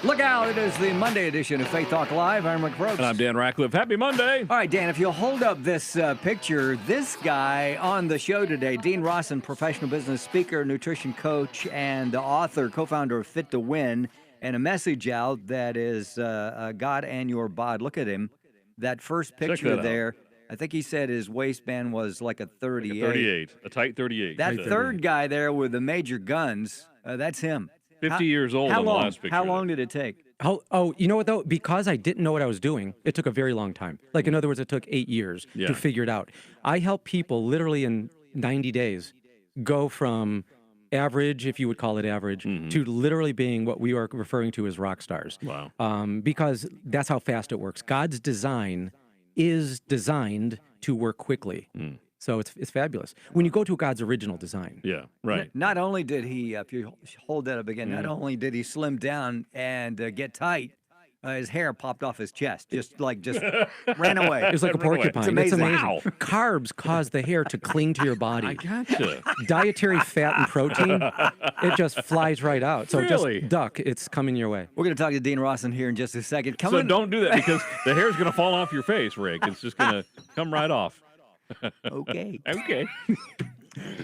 Speaker 5: Look out, it is the Monday edition of Faith Talk Live. I'm Rick Brooks.
Speaker 6: And I'm Dan Ratcliffe. Happy Monday.
Speaker 5: All right, Dan, if you'll hold up this picture, this guy on the show today, Dean Rosson, professional business speaker, nutrition coach, and the author, co-founder of Fit to Win, and a message out that is God and your bod. Look at him. That first picture there, I think he said his waistband was like a 38.
Speaker 6: Like a 38, a tight 38.
Speaker 5: That third guy there with the major guns, that's him.
Speaker 6: 50 years old on the last picture.
Speaker 5: How long did it take?
Speaker 14: Oh, you know what, though? Because I didn't know what I was doing, it took a very long time. Like, in other words, it took 8 years to figure it out. I help people literally in 90 days go from average, if you would call it average, to literally being what we are referring to as rock stars.
Speaker 6: Wow.
Speaker 14: Because that's how fast it works. God's design is designed to work quickly. So it's fabulous. When you go to God's original design.
Speaker 6: Yeah, right.
Speaker 5: Not only did he, if you hold that up again, not only did he slim down and get tight, his hair popped off his chest, just ran away.
Speaker 14: It was like a porcupine.
Speaker 5: It's amazing.
Speaker 6: Wow.
Speaker 14: Carbs cause the hair to cling to your body.
Speaker 6: I gotcha.
Speaker 14: Dietary fat and protein, it just flies right out. So
Speaker 6: Really?
Speaker 14: just duck. It's coming your way.
Speaker 5: We're going to talk to Dean Rosson here in just a second.
Speaker 6: So don't do that because the hair's going to fall off your face, Rick. It's just going to come right off.
Speaker 5: Okay.
Speaker 6: Okay.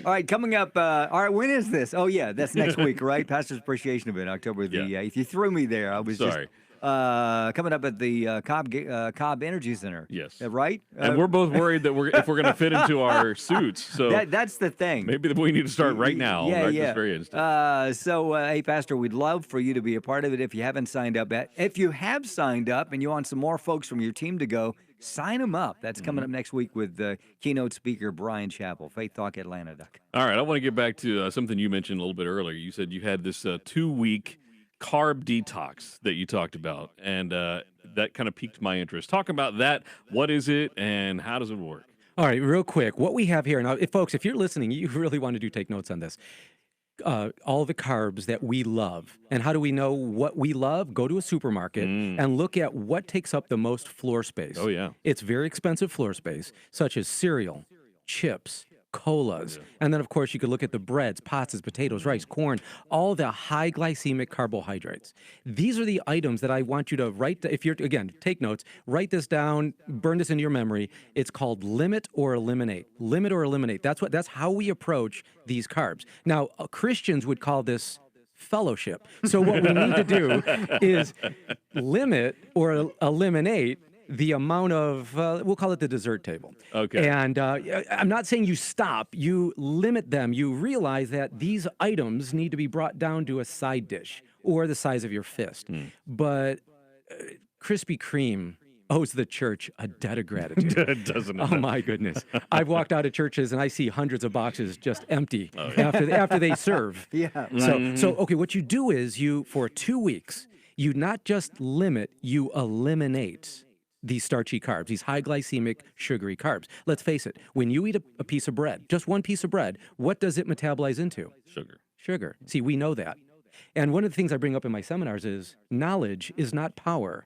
Speaker 5: All right, coming up. All right, when is this? Oh, yeah, that's next week, right? Pastor's Appreciation Event, October the 8th. You threw me there. I was
Speaker 6: Sorry.
Speaker 5: coming up at the Cobb Energy Center.
Speaker 6: Yes.
Speaker 5: Right?
Speaker 6: And we're both worried that if we're going to fit into our suits. So
Speaker 5: that's the thing.
Speaker 6: maybe we need to start right now.
Speaker 5: Yeah,
Speaker 6: right
Speaker 5: yeah.
Speaker 6: This very instant.
Speaker 5: Hey, Pastor, we'd love for you to be a part of it if you haven't signed up yet. If you have signed up and you want some more folks from your team to go, sign them up. That's coming up next week with keynote speaker Brian Chappell, faithtalkatlanta.com.
Speaker 6: All right, I want to get back to something you mentioned a little bit earlier. You said you had this 2-week carb detox that you talked about, and that kind of piqued my interest. Talk about that. What is it, and how does it work?
Speaker 14: All right, real quick. What we have here now, folks, if you're listening, you really want to take notes on this. All the carbs that we love. And how do we know what we love? Go to a supermarket and look at what takes up the most floor space.
Speaker 6: Oh, yeah.
Speaker 14: It's very expensive floor space, such as cereal, chips, colas. And then, of course, you could look at the breads, pastas, potatoes, rice, corn, all the high glycemic carbohydrates. These are the items that I want you to write. If you're, again, take notes, write this down, burn this into your memory. It's called limit or eliminate. Limit or eliminate. That's how we approach these carbs. Now, Christians would call this fellowship. So what we need to do is limit or eliminate the amount of, we'll call it the dessert table.
Speaker 6: Okay.
Speaker 14: And I'm not saying you stop, you limit them. You realize that these items need to be brought down to a side dish or the size of your fist. But Krispy Kreme owes the church a debt of gratitude.
Speaker 6: Doesn't it?
Speaker 14: Oh, my goodness. I've walked out of churches and I see hundreds of boxes just empty after they serve.
Speaker 5: Yeah.
Speaker 14: So, okay, what you do is for 2 weeks, you not just limit, you eliminate these starchy carbs, these high glycemic, sugary carbs. Let's face it, when you eat a piece of bread, just one piece of bread, what does it metabolize into? Sugar. See, we know that. And one of the things I bring up in my seminars is knowledge is not power.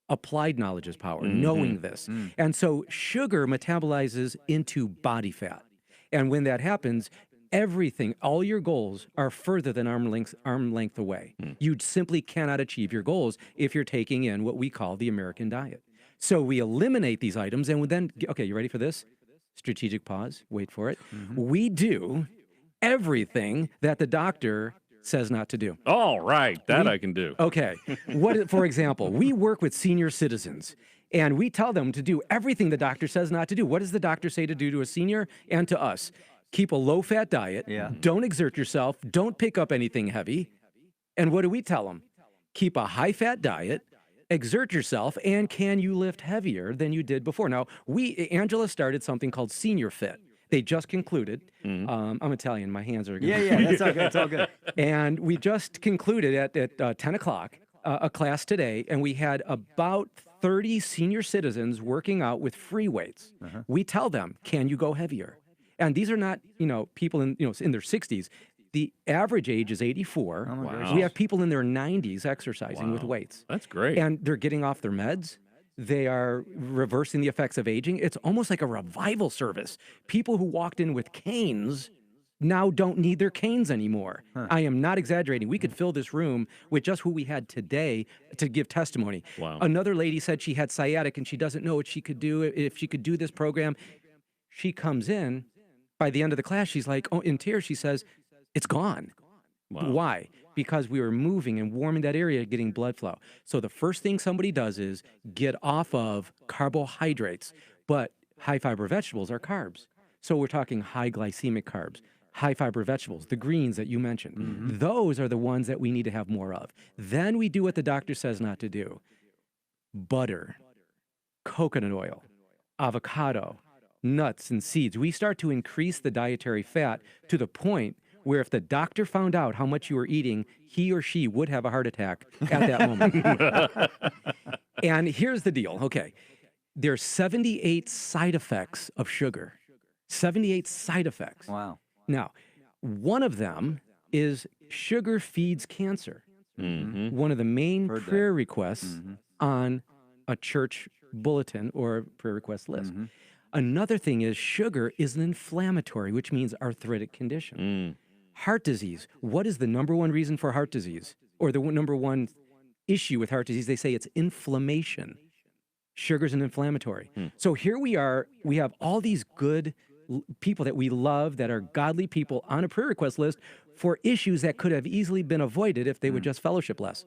Speaker 14: Applied knowledge is power, knowing this. And so sugar metabolizes into body fat. And when that happens, everything, all your goals are further than arm length away. You simply cannot achieve your goals if you're taking in what we call the American diet. So we eliminate these items and then, okay, you ready for this? Strategic pause, wait for it. We do everything that the doctor says not to do.
Speaker 6: All right, I can do.
Speaker 14: Okay, for example, we work with senior citizens and we tell them to do everything the doctor says not to do. What does the doctor say to do to a senior and to us? Keep a low-fat diet, don't exert yourself, don't pick up anything heavy. And what do we tell them? Keep a high-fat diet, exert yourself, and can you lift heavier than you did before? Now, Angela started something called Senior Fit. They just concluded. I'm Italian, my hands are...
Speaker 5: Yeah, that's all good, it's all good.
Speaker 14: And we just concluded at 10 o'clock a class today, and we had about 30 senior citizens working out with free weights. We tell them, can you go heavier? And these are not, people in their 60s. The average age is 84.
Speaker 5: Oh,
Speaker 6: wow.
Speaker 14: We have people in their 90s exercising with weights.
Speaker 6: That's great.
Speaker 14: And they're getting off their meds. They are reversing the effects of aging. It's almost like a revival service. People who walked in with canes now don't need their canes anymore. I am not exaggerating. We could fill this room with just who we had today to give testimony.
Speaker 6: Wow.
Speaker 14: Another lady said she had sciatic and she doesn't know what she could do if she could do this program. She comes in. By the end of the class, she's like, in tears, she says, it's gone.
Speaker 6: Wow.
Speaker 14: Why? Because we were moving and warming that area, getting blood flow. So the first thing somebody does is get off of carbohydrates, but high fiber vegetables are carbs. So we're talking high glycemic carbs, high fiber vegetables, the greens that you mentioned. Those are the ones that we need to have more of. Then we do what the doctor says not to do. Butter, coconut oil, avocado, nuts and seeds. We start to increase the dietary fat to the point where if the doctor found out how much you were eating, he or she would have a heart attack at that moment. And here's the deal. Okay, there's 78 side effects of sugar. 78 side effects.
Speaker 5: Wow.
Speaker 14: Now, one of them is sugar feeds cancer.
Speaker 6: Mhm.
Speaker 14: One of the main
Speaker 5: Heard that.
Speaker 14: prayer requests on a church bulletin or prayer request list. Another thing is sugar is an inflammatory, which means arthritic condition. Heart disease. What is the number one reason for heart disease? Or the number one issue with heart disease? They say it's inflammation. Sugar's an inflammatory. So here we are, we have all these good people that we love that are godly people on a prayer request list for issues that could have easily been avoided if they would just fellowship less.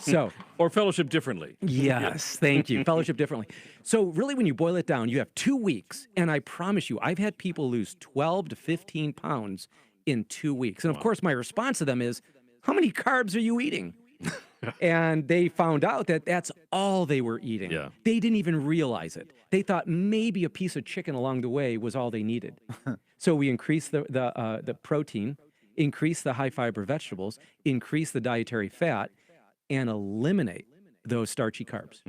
Speaker 14: So,
Speaker 6: or fellowship differently.
Speaker 14: Yes, thank you. Fellowship differently. So really, when you boil it down, you have 2 weeks, and I promise you, I've had people lose 12 to 15 pounds in 2 weeks. And of course, my response to them is, how many carbs are you eating? And they found out that that's all they were eating.
Speaker 6: Yeah.
Speaker 14: They didn't even realize it. They thought maybe a piece of chicken along the way was all they needed. So we increased the protein, increase the high fiber vegetables, increase the dietary fat, and eliminate those starchy carbs.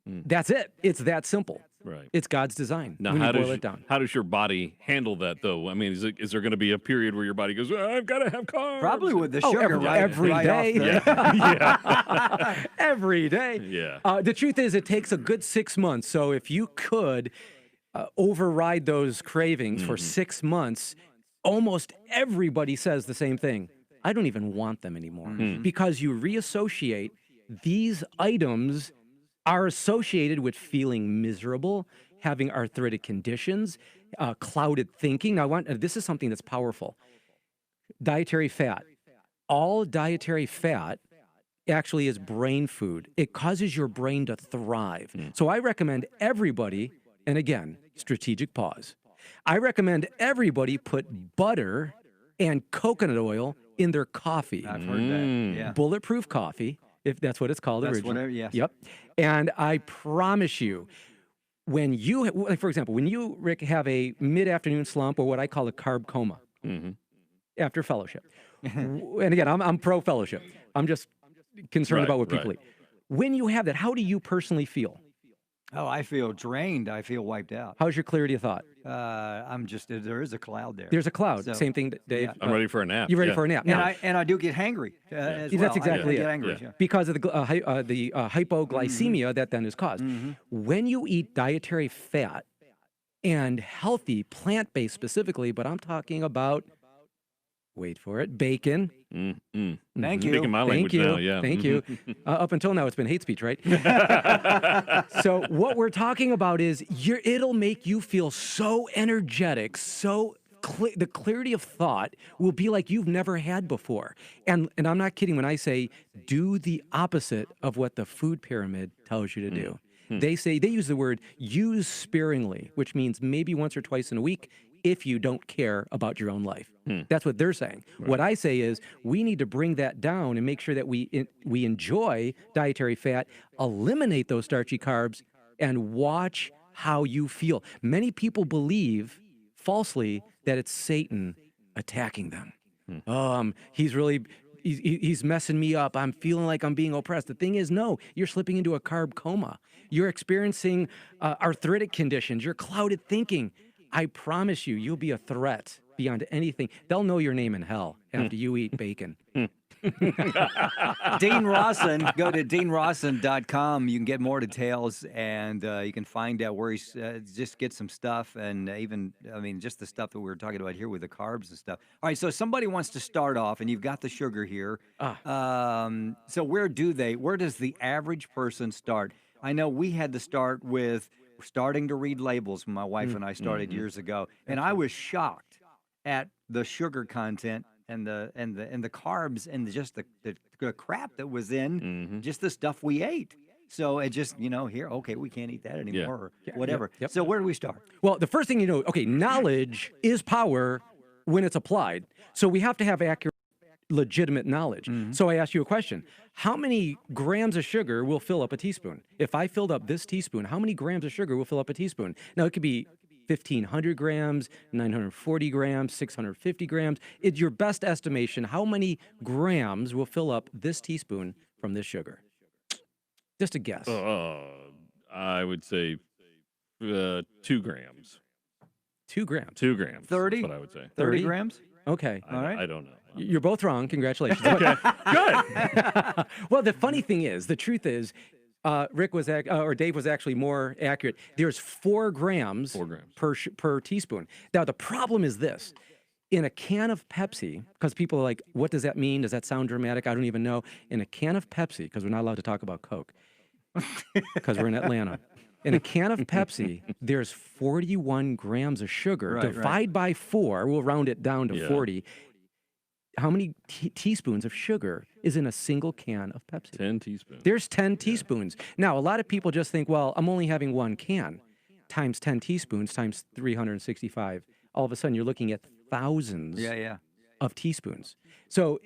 Speaker 14: That's it. It's that simple.
Speaker 6: Right.
Speaker 14: It's God's design
Speaker 6: Now,
Speaker 14: when you
Speaker 6: how
Speaker 14: boil
Speaker 6: does
Speaker 14: it down.
Speaker 6: how does your body handle that, though? I mean, is there going to be a period where your body goes, I've got to have carbs?
Speaker 5: Probably with the sugar,
Speaker 14: every
Speaker 5: right
Speaker 14: day.
Speaker 5: off the-
Speaker 6: Yeah.
Speaker 14: Every day.
Speaker 6: Yeah.
Speaker 14: The truth is, it takes a good 6 months. So if you could override those cravings for 6 months, almost everybody says the same thing. I don't even want them anymore because you reassociate these items are associated with feeling miserable, having arthritic conditions, clouded thinking. Now, this is something that's powerful. Dietary fat. All dietary fat actually is brain food. It causes your brain to thrive. So I recommend everybody, and again, strategic pause. I recommend everybody put butter and coconut oil in their coffee.
Speaker 5: I've heard that. Yeah.
Speaker 14: Bulletproof coffee, if that's what it's called
Speaker 5: That's
Speaker 14: originally.
Speaker 5: whatever, yes.
Speaker 14: Yep. And I promise you, when you, like for example, when you, Rick, have a mid-afternoon slump or what I call a carb coma after fellowship, and again, I'm pro-fellowship. I'm just concerned about what people eat. When you have that, how do you personally feel?
Speaker 5: Oh, I feel drained. I feel wiped out.
Speaker 14: How's your clarity of thought?
Speaker 5: I'm just there is a cloud there.
Speaker 14: There's a cloud.
Speaker 5: So,
Speaker 14: Same thing, Dave.
Speaker 5: yeah.
Speaker 6: I'm ready for a nap.
Speaker 14: You're ready for a nap.
Speaker 5: And
Speaker 14: Now,
Speaker 5: I do get hangry as well.
Speaker 14: that's exactly
Speaker 5: I
Speaker 14: it.
Speaker 5: get angry. Yeah.
Speaker 14: Because of the hypoglycemia that then is caused. When you eat dietary fat and healthy plant-based specifically, but I'm talking about, wait for it, bacon.
Speaker 5: Thank you.
Speaker 6: Speaking my language now, yeah.
Speaker 14: Thank you. Up until now, it's been hate speech, right? So what we're talking about is it'll make you feel so energetic, so the clarity of thought will be like you've never had before. And I'm not kidding when I say do the opposite of what the food pyramid tells you to do. They use the word use sparingly, which means maybe once or twice in a week if you don't care about your own life. That's what they're saying. What I say is we need to bring that down and make sure that we enjoy dietary fat, eliminate those starchy carbs, and watch how you feel. Many people believe falsely that it's Satan attacking them. He's messing me up. I'm feeling like I'm being oppressed. The thing is, no, you're slipping into a carb coma. You're experiencing arthritic conditions. You're clouded thinking. I promise you, you'll be a threat beyond anything. They'll know your name in hell after you eat bacon.
Speaker 5: Dean Rosson, go to deanrosson.com. You can get more details, and you can find out where he's just get some stuff, and even, I mean, just the stuff that we were talking about here with the carbs and stuff. All right, so somebody wants to start off, and you've got the sugar here. So where does the average person start? I know we had to start with starting to read labels when my wife and I started years ago, and I was shocked at the sugar content and the carbs and just the crap that was in just the stuff we ate. So it just, here, okay, we can't eat that anymore or whatever.
Speaker 14: Yep.
Speaker 5: So where do we start?
Speaker 14: Well, the first thing knowledge is power when it's applied. So we have to have accurate, legitimate knowledge. So I ask you a question. How many grams of sugar will fill up a teaspoon? If I filled up this teaspoon, how many grams of sugar will fill up a teaspoon? Now, it could be 1,500 grams, 940 grams, 650 grams. It's your best estimation. How many grams will fill up this teaspoon from this sugar? Just a guess.
Speaker 6: I would say 2 grams.
Speaker 14: 2 grams.
Speaker 6: 2 grams.
Speaker 5: 30?
Speaker 6: That's what I would say.
Speaker 5: 30 grams?
Speaker 14: Okay.
Speaker 5: All right.
Speaker 6: I don't know.
Speaker 14: You're both wrong. Congratulations.
Speaker 6: Okay. Good.
Speaker 14: Well, the funny thing is, the truth is, Rick was or Dave was actually more accurate. There's 4 grams, per teaspoon. Now the problem is this: in a can of Pepsi, because people are like, "What does that mean? Does that sound dramatic?" I don't even know. In a can of Pepsi, because we're not allowed to talk about Coke, because we're in Atlanta. In a can of Pepsi, there's 41 grams of sugar.
Speaker 5: Right,
Speaker 14: Divide by 4. We'll round it down to 40. How many teaspoons of sugar is in a single can of Pepsi?
Speaker 6: 10 teaspoons.
Speaker 14: There's 10 teaspoons. Now, a lot of people just think, well, I'm only having 1 can times 10 teaspoons times 365. All of a sudden, you're looking at thousands of teaspoons. So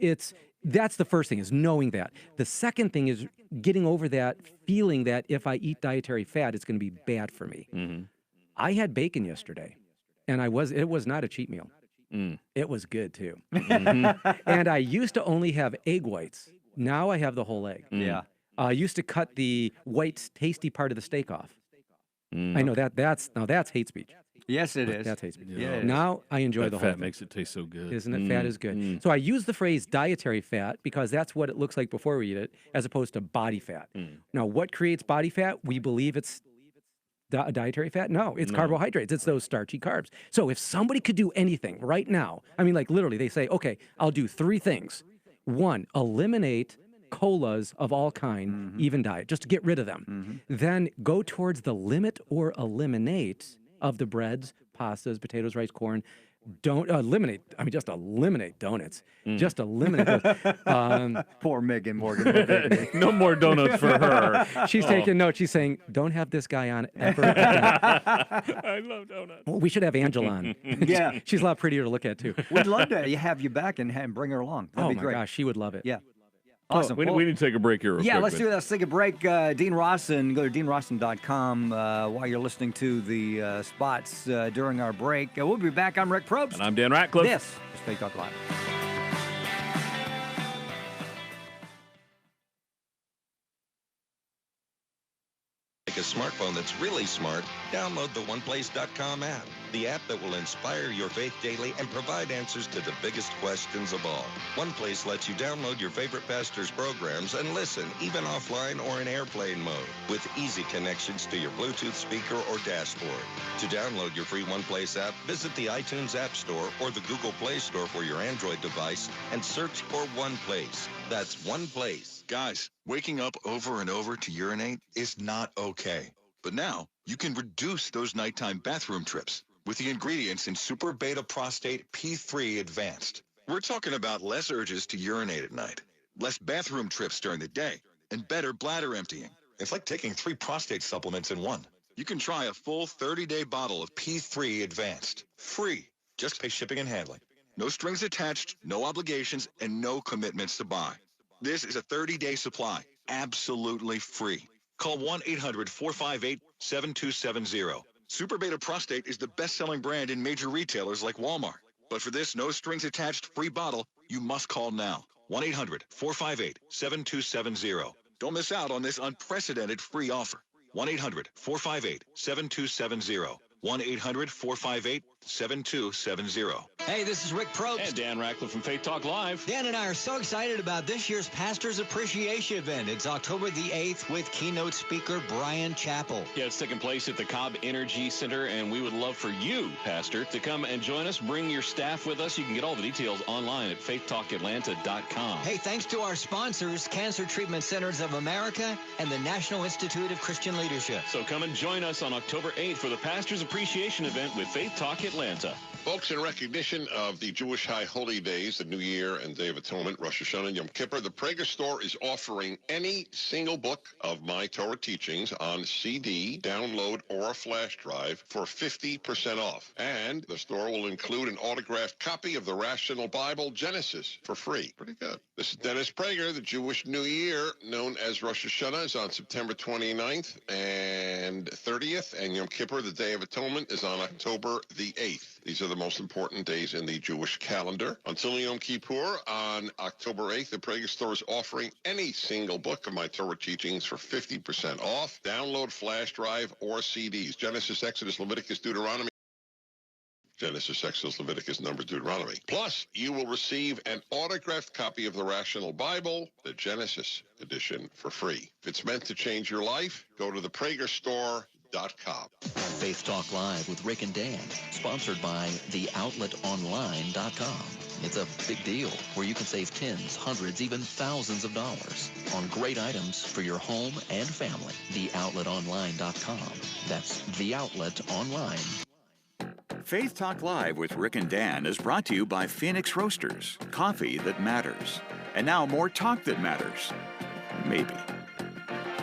Speaker 14: that's the first thing, is knowing that. The second thing is getting over that feeling that if I eat dietary fat, it's going to be bad for me.
Speaker 6: Mm-hmm.
Speaker 14: I had bacon yesterday, and it was not a cheat meal. It was good too. And I used to only have egg whites. Now I have the whole egg.
Speaker 5: Yeah.
Speaker 14: I used to cut the white, tasty part of the steak off. I know that's hate speech.
Speaker 5: Yes, it is.
Speaker 14: That's hate speech.
Speaker 5: Yeah, it is.
Speaker 14: Now I enjoy the whole
Speaker 6: fat
Speaker 14: thing.
Speaker 6: makes it taste so good.
Speaker 14: Isn't it? Fat is good. So I use the phrase dietary fat because that's what it looks like before we eat it, as opposed to body fat. Now, what creates body fat? We believe it's dietary fat? No, it's carbohydrates. It's those starchy carbs. So if somebody could do anything right now, I mean, like literally, they say, okay, I'll do 3 things. 1, eliminate colas of all kind, even diet, just to get rid of them. Then go towards the limit or eliminate of the breads, pastas, potatoes, rice, corn. Don't eliminate. I mean, just eliminate donuts. Just eliminate those.
Speaker 5: Poor Megan Morgan.
Speaker 6: No more donuts for her.
Speaker 14: She's taking notes. She's saying, don't have this guy on ever again.
Speaker 6: I love donuts.
Speaker 14: Well, we should have Angela on.
Speaker 5: Yeah.
Speaker 14: She's a lot prettier to look at, too.
Speaker 5: We'd love to have you back and bring her along. That'd be
Speaker 14: my
Speaker 5: great.
Speaker 14: gosh, she would love it.
Speaker 5: Yeah. Awesome.
Speaker 6: We need to take a break here real
Speaker 5: yeah,
Speaker 6: quick.
Speaker 5: let's do that. Let's take a break. Dean Rosson, go to deanrosson.com while you're listening to the spots during our break. We'll be back. I'm Rick Probst.
Speaker 6: And I'm Dan Ratcliffe.
Speaker 5: This is Faith Talk Live.
Speaker 1: Like a smartphone that's really smart, download the OnePlace.com app, the app that will inspire your faith daily and provide answers to the biggest questions of all. OnePlace lets you download your favorite pastor's programs and listen, even offline or in airplane mode, with easy connections to your Bluetooth speaker or dashboard. To download your free OnePlace app, visit the iTunes App Store or the Google Play Store for your Android device and search for OnePlace. That's OnePlace.
Speaker 2: Guys, waking up over and over to urinate is not okay. But now, you can reduce those nighttime bathroom trips with the ingredients in Super Beta Prostate P3 Advanced. We're talking about less urges to urinate at night, less bathroom trips during the day, and better bladder emptying. It's like taking 3 prostate supplements in one. You can try a full 30-day bottle of P3 Advanced, free. Just pay shipping and handling. No strings attached, no obligations, and no commitments to buy. This is a 30-day supply, absolutely free. Call 1-800-458-7270. Super Beta Prostate is the best-selling brand in major retailers like Walmart. But for this no-strings-attached free bottle, you must call now. 1-800-458-7270. Don't miss out on this unprecedented free offer. 1-800-458-7270. 1-800-458-7270.
Speaker 10: Hey, this is Rick Probst.
Speaker 11: And Dan Ratcliffe from Faith Talk Live.
Speaker 10: Dan and I are so excited about this year's Pastors Appreciation event. It's October the 8th with keynote speaker Brian Chappell.
Speaker 11: Yeah, it's taking place at the Cobb Energy Center, and we would love for you, Pastor, to come and join us. Bring your staff with us. You can get all the details online at faithtalkatlanta.com.
Speaker 10: Hey, thanks to our sponsors, Cancer Treatment Centers of America and the National Institute of Christian Leadership.
Speaker 11: So come and join us on October 8th for the Pastors Appreciation event with Faith Talk Atlanta.
Speaker 19: Folks, in recognition of the Jewish High Holy Days, the New Year and Day of Atonement, Rosh Hashanah and Yom Kippur, the Prager Store is offering any single book of My Torah teachings on CD, download, or a flash drive for 50% off. And the store will include an autographed copy of the Rational Bible, Genesis, for free. Pretty good. This is Dennis Prager. The Jewish New Year, known as Rosh Hashanah, is on September 29th and 30th, and Yom Kippur, the Day of Atonement, is on October the 8th. These are the most important days in the Jewish calendar. Until Yom Kippur, on October 8th, the Prager Store is offering any single book of My Torah teachings for 50% off. Download, flash drive, or CDs. Genesis, Exodus, Leviticus, Deuteronomy. Genesis, Exodus, Leviticus, Numbers, Deuteronomy. Plus, you will receive an autographed copy of the Rational Bible, the Genesis edition, for free. If it's meant to change your life, go to thepragerstore.com.
Speaker 3: Faith Talk Live with Rick and Dan, sponsored by theoutletonline.com. It's a big deal where you can save tens, hundreds, even thousands of dollars on great items for your home and family. Theoutletonline.com. That's theoutletonline.
Speaker 4: Faith Talk Live with Rick and Dan is brought to you by Phoenix Roasters, coffee that matters. And now more talk that matters. Maybe.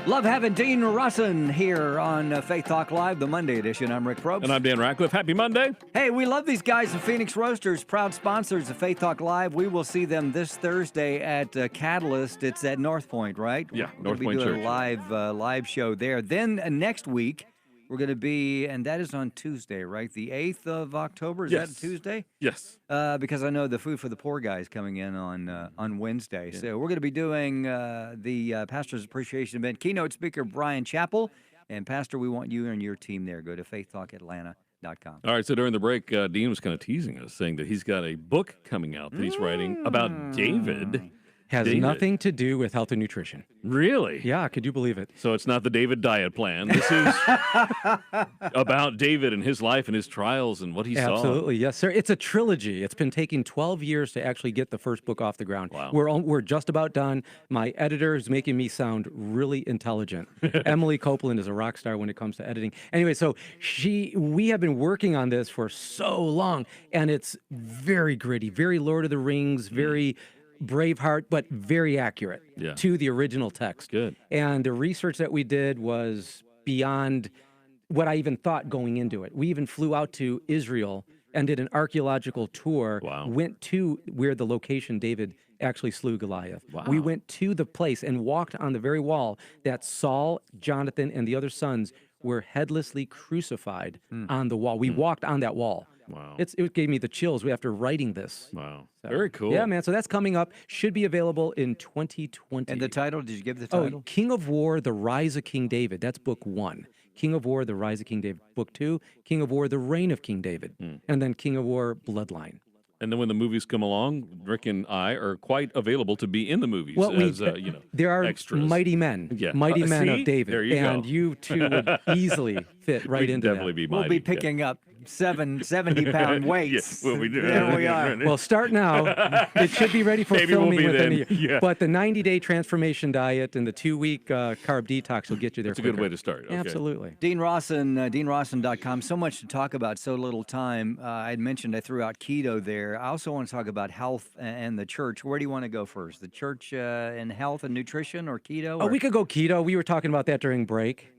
Speaker 5: Love having Dean Rosson here on Faith Talk Live, the Monday edition. I'm Rick Probst.
Speaker 6: And I'm Dan Ratcliffe. Happy Monday.
Speaker 5: Hey, we love these guys at Phoenix Roasters, proud sponsors of Faith Talk Live. We will see them this Thursday at Catalyst. It's at North Point, right?
Speaker 6: Yeah,
Speaker 5: We're
Speaker 6: North
Speaker 5: gonna be
Speaker 6: Point
Speaker 5: doing
Speaker 6: Church.
Speaker 5: a live show there. Then next week, we're going to be, and that is on Tuesday, right? The 8th of October. Is that a Tuesday?
Speaker 6: Yes.
Speaker 5: Because I know the Food for the Poor guy is coming in on Wednesday. So we're going to be doing the Pastor's Appreciation event. Keynote speaker Brian Chappell. And Pastor, we want you and your team there. Go to faithtalkatlanta.com.
Speaker 6: All right, so during the break, Dean was kind of teasing us, saying that he's got a book coming out that he's writing about David.
Speaker 14: Has
Speaker 6: David.
Speaker 14: nothing to do with health and nutrition.
Speaker 6: Really?
Speaker 14: Yeah, could you believe it?
Speaker 6: So it's not the David diet plan. This is about David and his life and his trials and what he saw.
Speaker 14: Absolutely, yes, sir. It's a trilogy. It's been taking 12 years to actually get the first book off the ground.
Speaker 6: Wow.
Speaker 14: We're just about done. My editor is making me sound really intelligent. Emily Copeland is a rock star when it comes to editing. Anyway, so we have been working on this for so long, and it's very gritty, very Lord of the Rings, very Braveheart, but very accurate to the original text.
Speaker 6: Good.
Speaker 14: And the research that we did was beyond what I even thought going into it. We even flew out to Israel and did an archaeological tour.
Speaker 6: Wow.
Speaker 14: Went to where the location David actually slew Goliath.
Speaker 6: Wow.
Speaker 14: We went to the place and walked on the very wall that Saul, Jonathan, and the other sons were headlessly crucified on the wall. We walked on that wall.
Speaker 6: Wow.
Speaker 14: It gave me the chills after writing this.
Speaker 6: Wow.
Speaker 14: So,
Speaker 6: Very cool.
Speaker 14: Yeah, man. So that's coming up. Should be available in 2020.
Speaker 5: And the title, did you give the title?
Speaker 14: Oh, King of War, The Rise of King David. That's book 1. King of War, The Rise of King David. Book 2, King of War, The Reign of King David. And then King of War, Bloodline.
Speaker 6: And then when the movies come along, Rick and I are quite available to be in the movies as,
Speaker 14: there are
Speaker 6: extras.
Speaker 14: mighty men,
Speaker 6: Yeah.
Speaker 14: mighty men
Speaker 6: See?
Speaker 14: of David.
Speaker 6: There you
Speaker 14: and
Speaker 6: go.
Speaker 14: you two would easily fit right
Speaker 6: We'd
Speaker 14: into
Speaker 6: definitely
Speaker 14: that.
Speaker 6: be
Speaker 5: We'll
Speaker 6: mighty.
Speaker 5: be picking up 70-pound weights.
Speaker 6: Yeah, well, we do.
Speaker 5: There we are.
Speaker 14: Well, start now. It should be ready for
Speaker 6: Maybe we'll
Speaker 14: filming
Speaker 6: be
Speaker 14: within
Speaker 6: then.
Speaker 14: a year.
Speaker 6: Yeah.
Speaker 14: But the 90-day transformation diet and the 2-week carb detox will get you there
Speaker 6: That's a good
Speaker 14: quicker.
Speaker 6: way to start. Okay.
Speaker 14: Absolutely.
Speaker 5: Dean Rosson, DeanRosson.com. So much to talk about, so little time. I had mentioned I threw out keto there. I also want to talk about health and the church. Where do you want to go first? The church and health and nutrition, or keto?
Speaker 14: Oh,
Speaker 5: or-
Speaker 14: we could go keto. We were talking about that during break.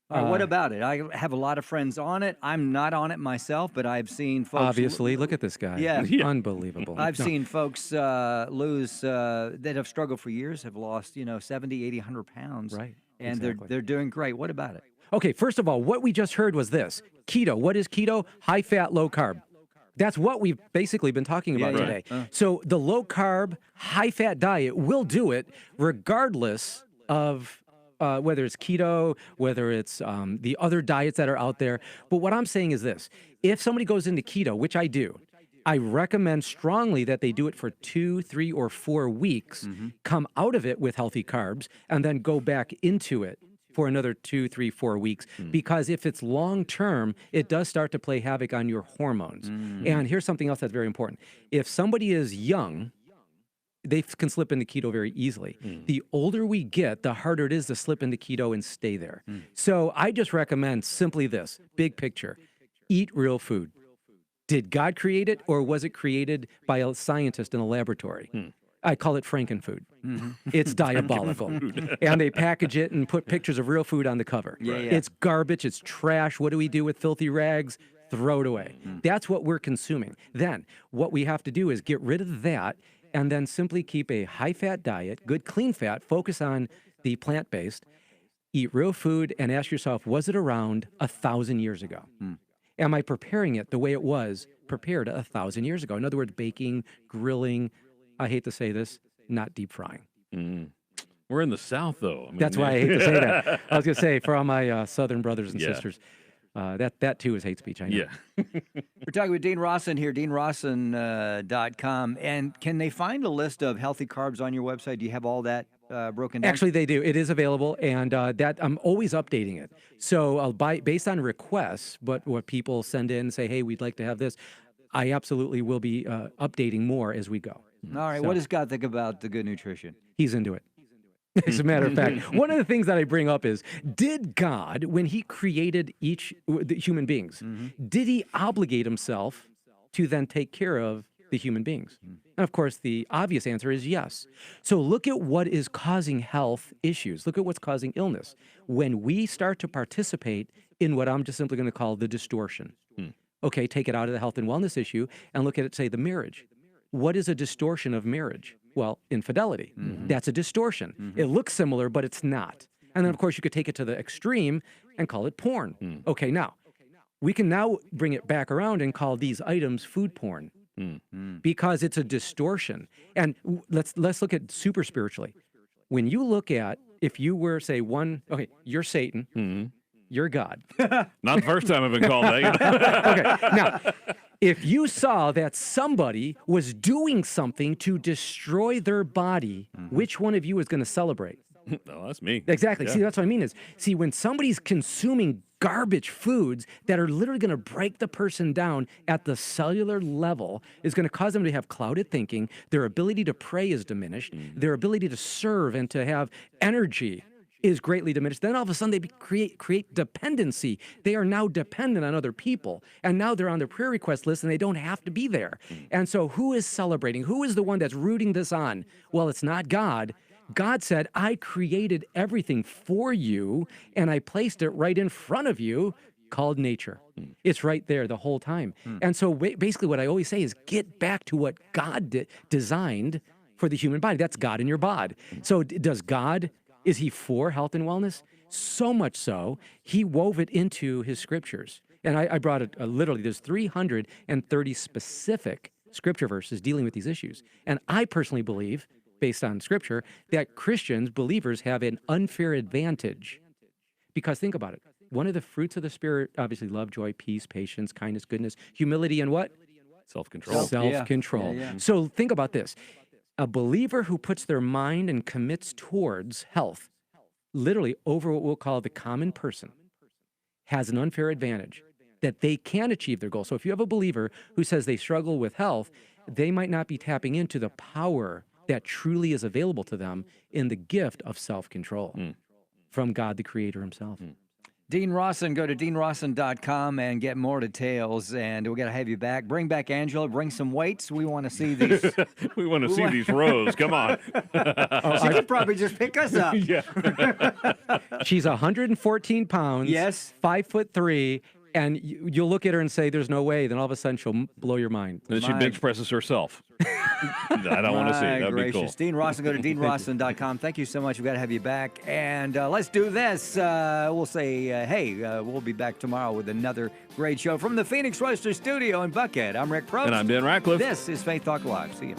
Speaker 5: what about it? I have a lot of friends on it. I'm not on it myself, but I've seen folks.
Speaker 14: Obviously, look at this guy.
Speaker 5: Yeah.
Speaker 14: Unbelievable.
Speaker 5: I've
Speaker 14: No.
Speaker 5: seen folks lose that have struggled for years, have lost 70, 80, 100 pounds.
Speaker 14: Right.
Speaker 5: And
Speaker 14: Exactly.
Speaker 5: they're doing great. What about it?
Speaker 14: Okay, first of all, what we just heard was this. Keto. What is keto? High fat, low carb. That's what we've basically been talking about
Speaker 5: Yeah,
Speaker 14: today.
Speaker 5: yeah.
Speaker 14: So the low carb, high fat diet will do it regardless of whether it's keto, whether it's the other diets that are out there. But what I'm saying is this. If somebody goes into keto, which I do, I recommend strongly that they do it for 2, 3, or 4 weeks, come out of it with healthy carbs, and then go back into it for another 2, 3, 4 weeks. Because if it's long term, it does start to play havoc on your hormones. And here's something else that's very important. If somebody is young, they can slip into keto very easily. The older we get, the harder it is to slip into keto and stay there. So I just recommend simply this, big picture, eat real food. Did God create it, or was it created by a scientist in a laboratory? I call it Frankenfood. It's diabolical. And they package it and put pictures of real food on the cover.
Speaker 5: Yeah, yeah.
Speaker 14: It's garbage, it's trash. What do we do with filthy rags? Throw it away. That's what we're consuming. Then what we have to do is get rid of that and then simply keep a high-fat diet, good clean fat, focus on the plant-based, eat real food, and ask yourself, was it around 1,000 years ago? Am I preparing it the way it was prepared 1,000 years ago? In other words, baking, grilling, I hate to say this, not deep frying.
Speaker 6: We're in the South, though. I mean,
Speaker 14: That's why I hate to say that. I was going to say, for all my Southern brothers and sisters, That too is hate speech, I know.
Speaker 6: Yeah.
Speaker 5: We're talking with Dean Rosson here, deanrosson.com. And can they find a list of healthy carbs on your website? Do you have all that broken down?
Speaker 14: Actually, they do. It is available, and that I'm always updating it. So I'll based on requests, but what people send in, say, hey, we'd like to have this, I absolutely will be updating more as we go.
Speaker 5: All right.
Speaker 14: So
Speaker 5: What does God think about the good nutrition?
Speaker 14: he's into it. As a matter of fact, one of the things that I bring up is, did God, when he created the human beings, did he obligate himself to then take care of the human beings? And of course, the obvious answer is yes. So look at what is causing health issues. Look at what's causing illness. When we start to participate in what I'm just simply going to call the distortion. Okay, take it out of the health and wellness issue and look at it, say, the marriage. What is a distortion of marriage? Well, infidelity. That's a distortion. It looks similar, but it's not. And then, of course, you could take it to the extreme and call it porn. Okay, now, we can now bring it back around and call these items food porn because it's a distortion. And let's look at super spiritually. When you look at, if you were, say, you're Satan, you're God.
Speaker 6: Not the first time I've been called that.
Speaker 14: Okay, now, if you saw that somebody was doing something to destroy their body, which one of you is going to celebrate?
Speaker 6: No, that's me.
Speaker 14: Exactly.
Speaker 6: Yeah.
Speaker 14: See, that's what I mean is, when somebody's consuming garbage foods that are literally going to break the person down at the cellular level, is going to cause them to have clouded thinking, their ability to pray is diminished, their ability to serve and to have energy is greatly diminished. Then all of a sudden they create dependency. They are now dependent on other people. And now they're on their prayer request list and they don't have to be there. And so who is celebrating? Who is the one that's rooting this on? Well, it's not God. God said, I created everything for you and I placed it right in front of you, called nature. It's right there the whole time. And so basically what I always say is get back to what God designed for the human body. That's God in your bod. So does God... Is he for health and wellness? So much so, he wove it into his scriptures. And I brought it literally, there's 330 specific scripture verses dealing with these issues. And I personally believe, based on scripture, that Christians, believers, have an unfair advantage. Because think about it. One of the fruits of the Spirit, obviously love, joy, peace, patience, kindness, goodness, humility, and what?
Speaker 6: Self-control.
Speaker 14: Self-control.
Speaker 5: Yeah.
Speaker 14: So think about this. A believer who puts their mind and commits towards health, literally over what we'll call the common person, has an unfair advantage that they can achieve their goal. So if you have a believer who says they struggle with health, they might not be tapping into the power that truly is available to them in the gift of self-control from God, the Creator himself.
Speaker 5: Dean Rosson, go to deanrosson.com and get more details. And we're going to have you back. Bring back Angela. Bring some weights. We want to see these.
Speaker 6: We want to see these rows. Come on.
Speaker 5: She could probably just pick us up.
Speaker 6: Yeah.
Speaker 14: She's 114 pounds.
Speaker 5: Yes.
Speaker 14: 5'3", and you'll look at her and say, there's no way. Then all of a sudden, she'll blow your mind.
Speaker 6: And then she bench presses herself. I don't want to see. That'd be cool.
Speaker 5: Dean Rosson, go to deanrosson.com. Thank you so much. We've got to have you back. And let's do this. We'll say, hey, we'll be back tomorrow with another great show from the Phoenix Roaster Studio in Buckhead. I'm Rick Probst.
Speaker 6: And I'm Dan Ratcliffe.
Speaker 5: This is Faith Talk Live. See you.